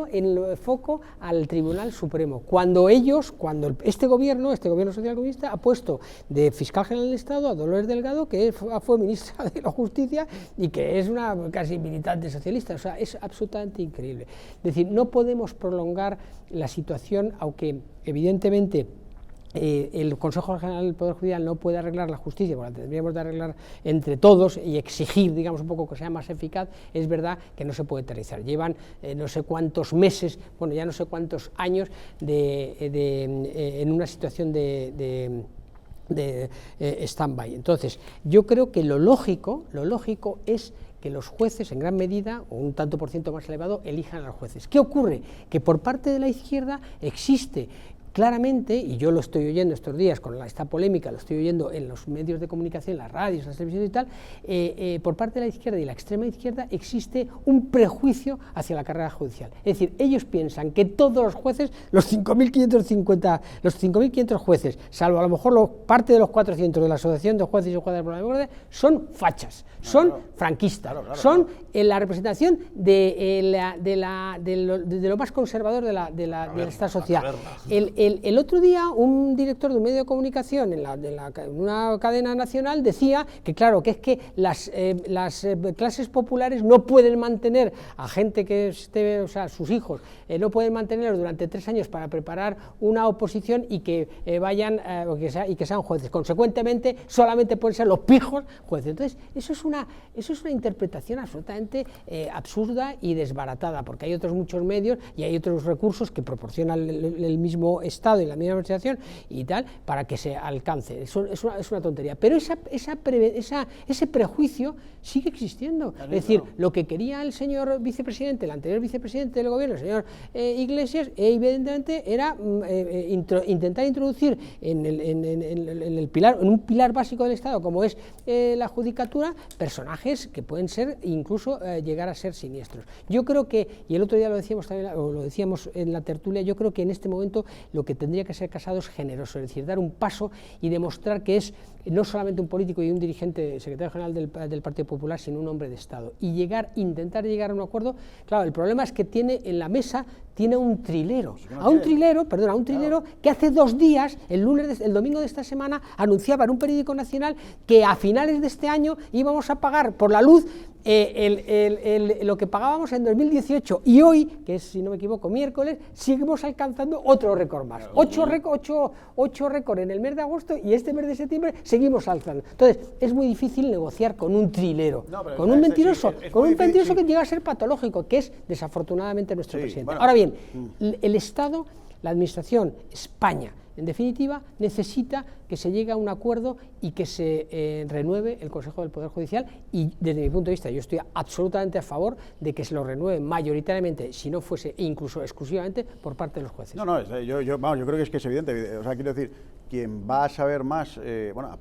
Speaker 6: en el foco al Tribunal Supremo. Cuando este gobierno social comunista ha puesto de fiscal general del Estado a Dolores Delgado, que fue ministra de la Justicia y que es una casi militante socialista. O sea, es absolutamente increíble. Es decir, no podemos prolongar la situación, aunque evidentemente el Consejo General del Poder Judicial no puede arreglar la justicia, porque la tendríamos de arreglar entre todos y exigir, digamos, un poco que sea más eficaz. Es verdad que no se puede aterrizar. Llevan no sé cuántos meses, bueno, ya no sé cuántos años en una situación de stand-by. Entonces, yo creo que lo lógico es que los jueces, en gran medida, o un tanto por ciento más elevado, elijan a los jueces. ¿Qué ocurre? Que por parte de la izquierda existe claramente, y yo lo estoy oyendo estos días con esta polémica, lo estoy oyendo en los medios de comunicación, las radios, las televisiones y tal, por parte de la izquierda y la extrema izquierda existe un prejuicio hacia la carrera judicial. Es decir, ellos piensan que todos los jueces, los 5.500 jueces, salvo a lo mejor parte de los 400 de la Asociación de Jueces y Juezas por la Democracia, son fachas, son franquistas, son la representación de lo más conservador de esta sociedad. El otro día un director de un medio de comunicación en una cadena nacional decía que claro, que es que las clases populares no pueden mantener a gente que esté, o sea, sus hijos no pueden mantenerlos durante 3 años para preparar una oposición y que vayan y que sean jueces. Consecuentemente, solamente pueden ser los pijos jueces. Entonces, eso es una interpretación absolutamente absurda y desbaratada, porque hay otros muchos medios y hay otros recursos que proporciona el mismo Estado y la misma administración y tal, para que se alcance. Eso es una tontería. Pero ese prejuicio sigue existiendo. Es decir, lo que quería el señor vicepresidente, el anterior vicepresidente del gobierno, el señor Iglesias, evidentemente era intentar introducir en un pilar básico del Estado, como es la judicatura, personajes que pueden ser, incluso llegar a ser siniestros. Yo creo que, y el otro día lo decíamos también, o lo decíamos en la tertulia, yo creo que en este momento lo que tendría que ser Casado es generoso, es decir, dar un paso y demostrar que es no solamente un político y un dirigente, secretario general del Partido Popular, sino un hombre de Estado, y intentar llegar a un acuerdo. Claro, el problema es que tiene en la mesa tiene un trilero, a un trilero que hace 2 días, el domingo de esta semana, anunciaba en un periódico nacional que a finales de este año íbamos a pagar por la luz lo que pagábamos en 2018, y hoy, que es, si no me equivoco, miércoles, seguimos alcanzando otro récord más. 8 récords en el mes de agosto, y este mes de septiembre seguimos alcanzando. Entonces, es muy difícil negociar con un trilero, con un mentiroso, que llega a ser patológico, que es desafortunadamente nuestro presidente. Bueno. Ahora bien, el Estado, la Administración, España, en definitiva, necesita que se llegue a un acuerdo y que se renueve el Consejo del Poder Judicial, y desde mi punto de vista yo estoy absolutamente a favor de que se lo renueve mayoritariamente, si no fuese incluso exclusivamente, por parte de los jueces.
Speaker 2: Yo creo que es evidente, o sea, quiero decir, quien va a saber más,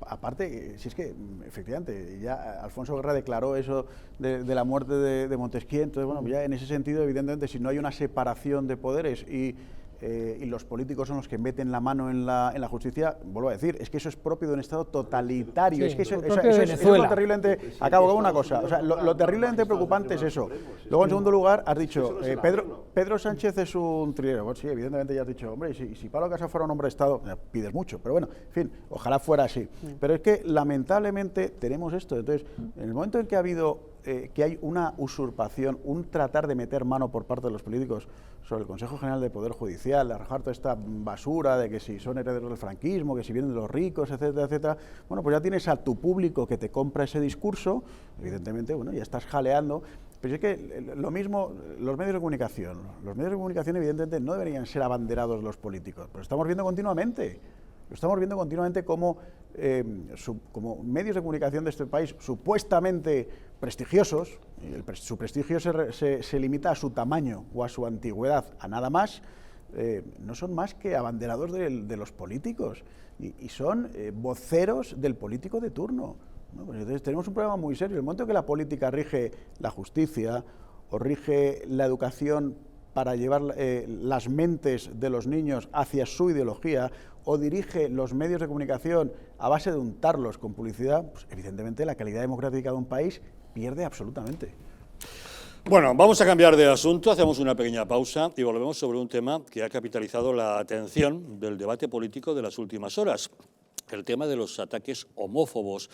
Speaker 2: aparte, si es que efectivamente ya Alfonso Guerra declaró eso de la muerte de Montesquieu, entonces ya en ese sentido, evidentemente, si no hay una separación de poderes y los políticos son los que meten la mano en la justicia, vuelvo a decir, es que eso es propio de un Estado totalitario. Sí, es que eso es lo terriblemente... Acabo con una cosa, o sea, lo terriblemente preocupante es eso. Luego, en segundo lugar, has dicho, Pedro Sánchez es un trilero. Bueno, sí, evidentemente ya has dicho, hombre, si Pablo Casado fuera un hombre de Estado, pides mucho, pero bueno, en fin, ojalá fuera así. Pero es que, lamentablemente, tenemos esto. Entonces, en el momento en que ha habido... que hay una usurpación, un tratar de meter mano por parte de los políticos sobre el Consejo General del Poder Judicial, de arrojar toda esta basura de que si son herederos del franquismo, que si vienen de los ricos, etcétera, etcétera, bueno, pues ya tienes a tu público que te compra ese discurso, evidentemente, bueno, ya estás jaleando. Pero es que lo mismo, los medios de comunicación evidentemente no deberían ser abanderados los políticos, pero estamos viendo continuamente como medios de comunicación de este país supuestamente prestigiosos, su prestigio se limita a su tamaño o a su antigüedad, a nada más, no son más que abanderadores de los políticos y son voceros del político de turno. ¿No? Pues entonces tenemos un problema muy serio. En el momento que la política rige la justicia o rige la educación para llevar las mentes de los niños hacia su ideología, o dirige los medios de comunicación a base de untarlos con publicidad, pues evidentemente la calidad democrática de un país pierde absolutamente.
Speaker 1: Bueno, vamos a cambiar de asunto, hacemos una pequeña pausa y volvemos sobre un tema que ha capitalizado la atención del debate político de las últimas horas. El tema de los ataques homófobos.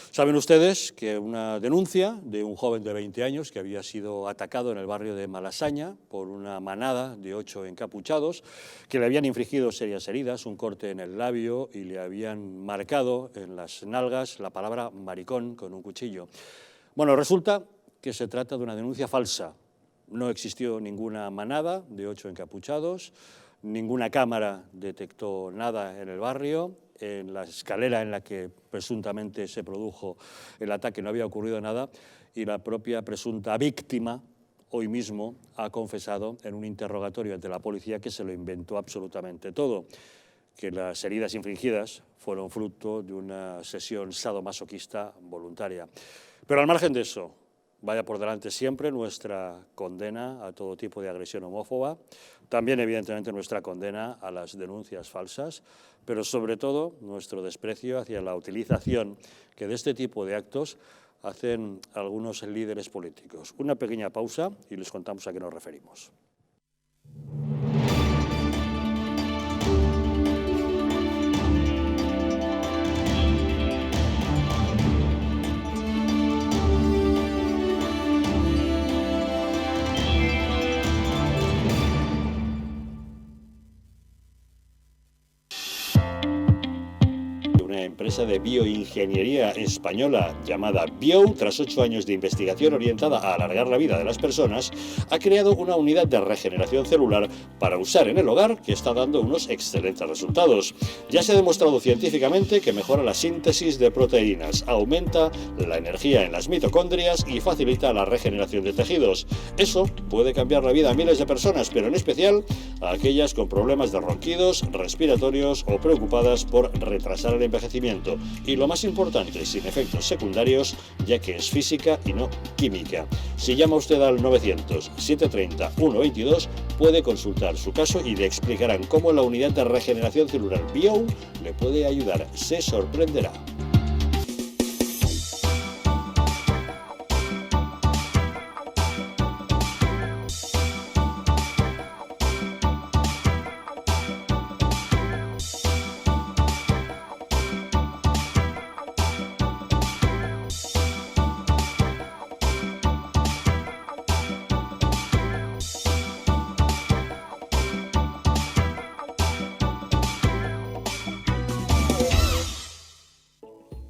Speaker 1: Saben ustedes que una denuncia de un joven de 20 años que había sido atacado en el barrio de Malasaña por una manada de 8 encapuchados que le habían infligido serias heridas, un corte en el labio y le habían marcado en las nalgas la palabra maricón con un cuchillo. Bueno, resulta que se trata de una denuncia falsa. No existió ninguna manada de 8 encapuchados, ninguna cámara detectó nada en el barrio. En la escalera en la que presuntamente se produjo el ataque no había ocurrido nada y la propia presunta víctima hoy mismo ha confesado en un interrogatorio ante la policía que se lo inventó absolutamente todo, que las heridas infligidas fueron fruto de una sesión sadomasoquista voluntaria. Pero al margen de eso, vaya por delante siempre nuestra condena a todo tipo de agresión homófoba, también evidentemente nuestra condena a las denuncias falsas, pero sobre todo nuestro desprecio hacia la utilización que de este tipo de actos hacen algunos líderes políticos. Una pequeña pausa y les contamos a qué nos referimos. Empresa de bioingeniería española llamada Bio, tras 8 años de investigación orientada a alargar la vida de las personas, ha creado una unidad de regeneración celular para usar en el hogar que está dando unos excelentes resultados. Ya se ha demostrado científicamente que mejora la síntesis de proteínas, aumenta la energía en las mitocondrias y facilita la regeneración de tejidos. Eso puede cambiar la vida a miles de personas, pero en especial a aquellas con problemas de ronquidos, respiratorios o preocupadas por retrasar el envejecimiento. Y lo más importante, sin efectos secundarios, ya que es física y no química. Si llama usted al 900-730-122, puede consultar su caso y le explicarán cómo la unidad de regeneración celular Bio le puede ayudar. Se sorprenderá.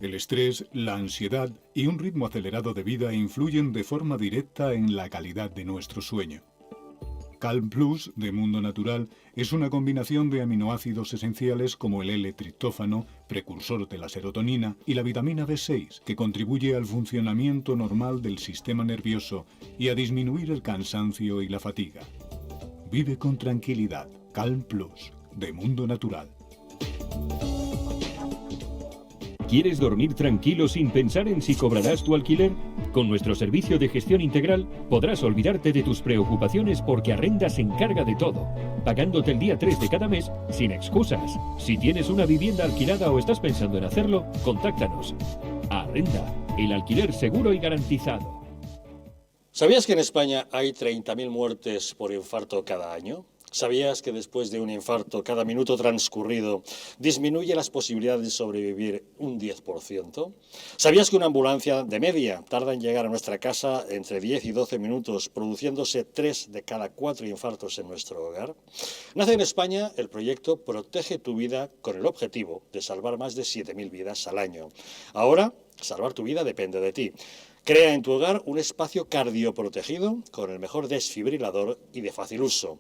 Speaker 8: El estrés, la ansiedad y un ritmo acelerado de vida influyen de forma directa en la calidad de nuestro sueño. Calm Plus de Mundo Natural es una combinación de aminoácidos esenciales como el L-triptófano, precursor de la serotonina, y la vitamina B6, que contribuye al funcionamiento normal del sistema nervioso y a disminuir el cansancio y la fatiga. Vive con tranquilidad. Calm Plus de Mundo Natural.
Speaker 9: ¿Quieres dormir tranquilo sin pensar en si cobrarás tu alquiler? Con nuestro servicio de gestión integral podrás olvidarte de tus preocupaciones porque Arrenda se encarga de todo, pagándote el día 3 de cada mes sin excusas. Si tienes una vivienda alquilada o estás pensando en hacerlo, contáctanos. Arrenda, el alquiler seguro y garantizado.
Speaker 1: ¿Sabías que en España hay 30.000 muertes por infarto cada año? ¿Sabías que después de un infarto, cada minuto transcurrido disminuye las posibilidades de sobrevivir un 10%? ¿Sabías que una ambulancia de media tarda en llegar a nuestra casa entre 10 y 12 minutos, produciéndose 3 de cada 4 infartos en nuestro hogar? Nace en España el proyecto Protege tu Vida con el objetivo de salvar más de 7.000 vidas al año. Ahora, salvar tu vida depende de ti. Crea en tu hogar un espacio cardioprotegido con el mejor desfibrilador y de fácil uso.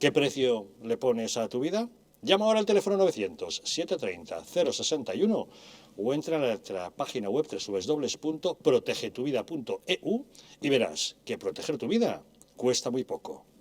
Speaker 1: ¿Qué precio le pones a tu vida? Llama ahora al teléfono 900-730-061 o entra a nuestra página web www.protegetuvida.eu y verás que proteger tu vida cuesta muy poco.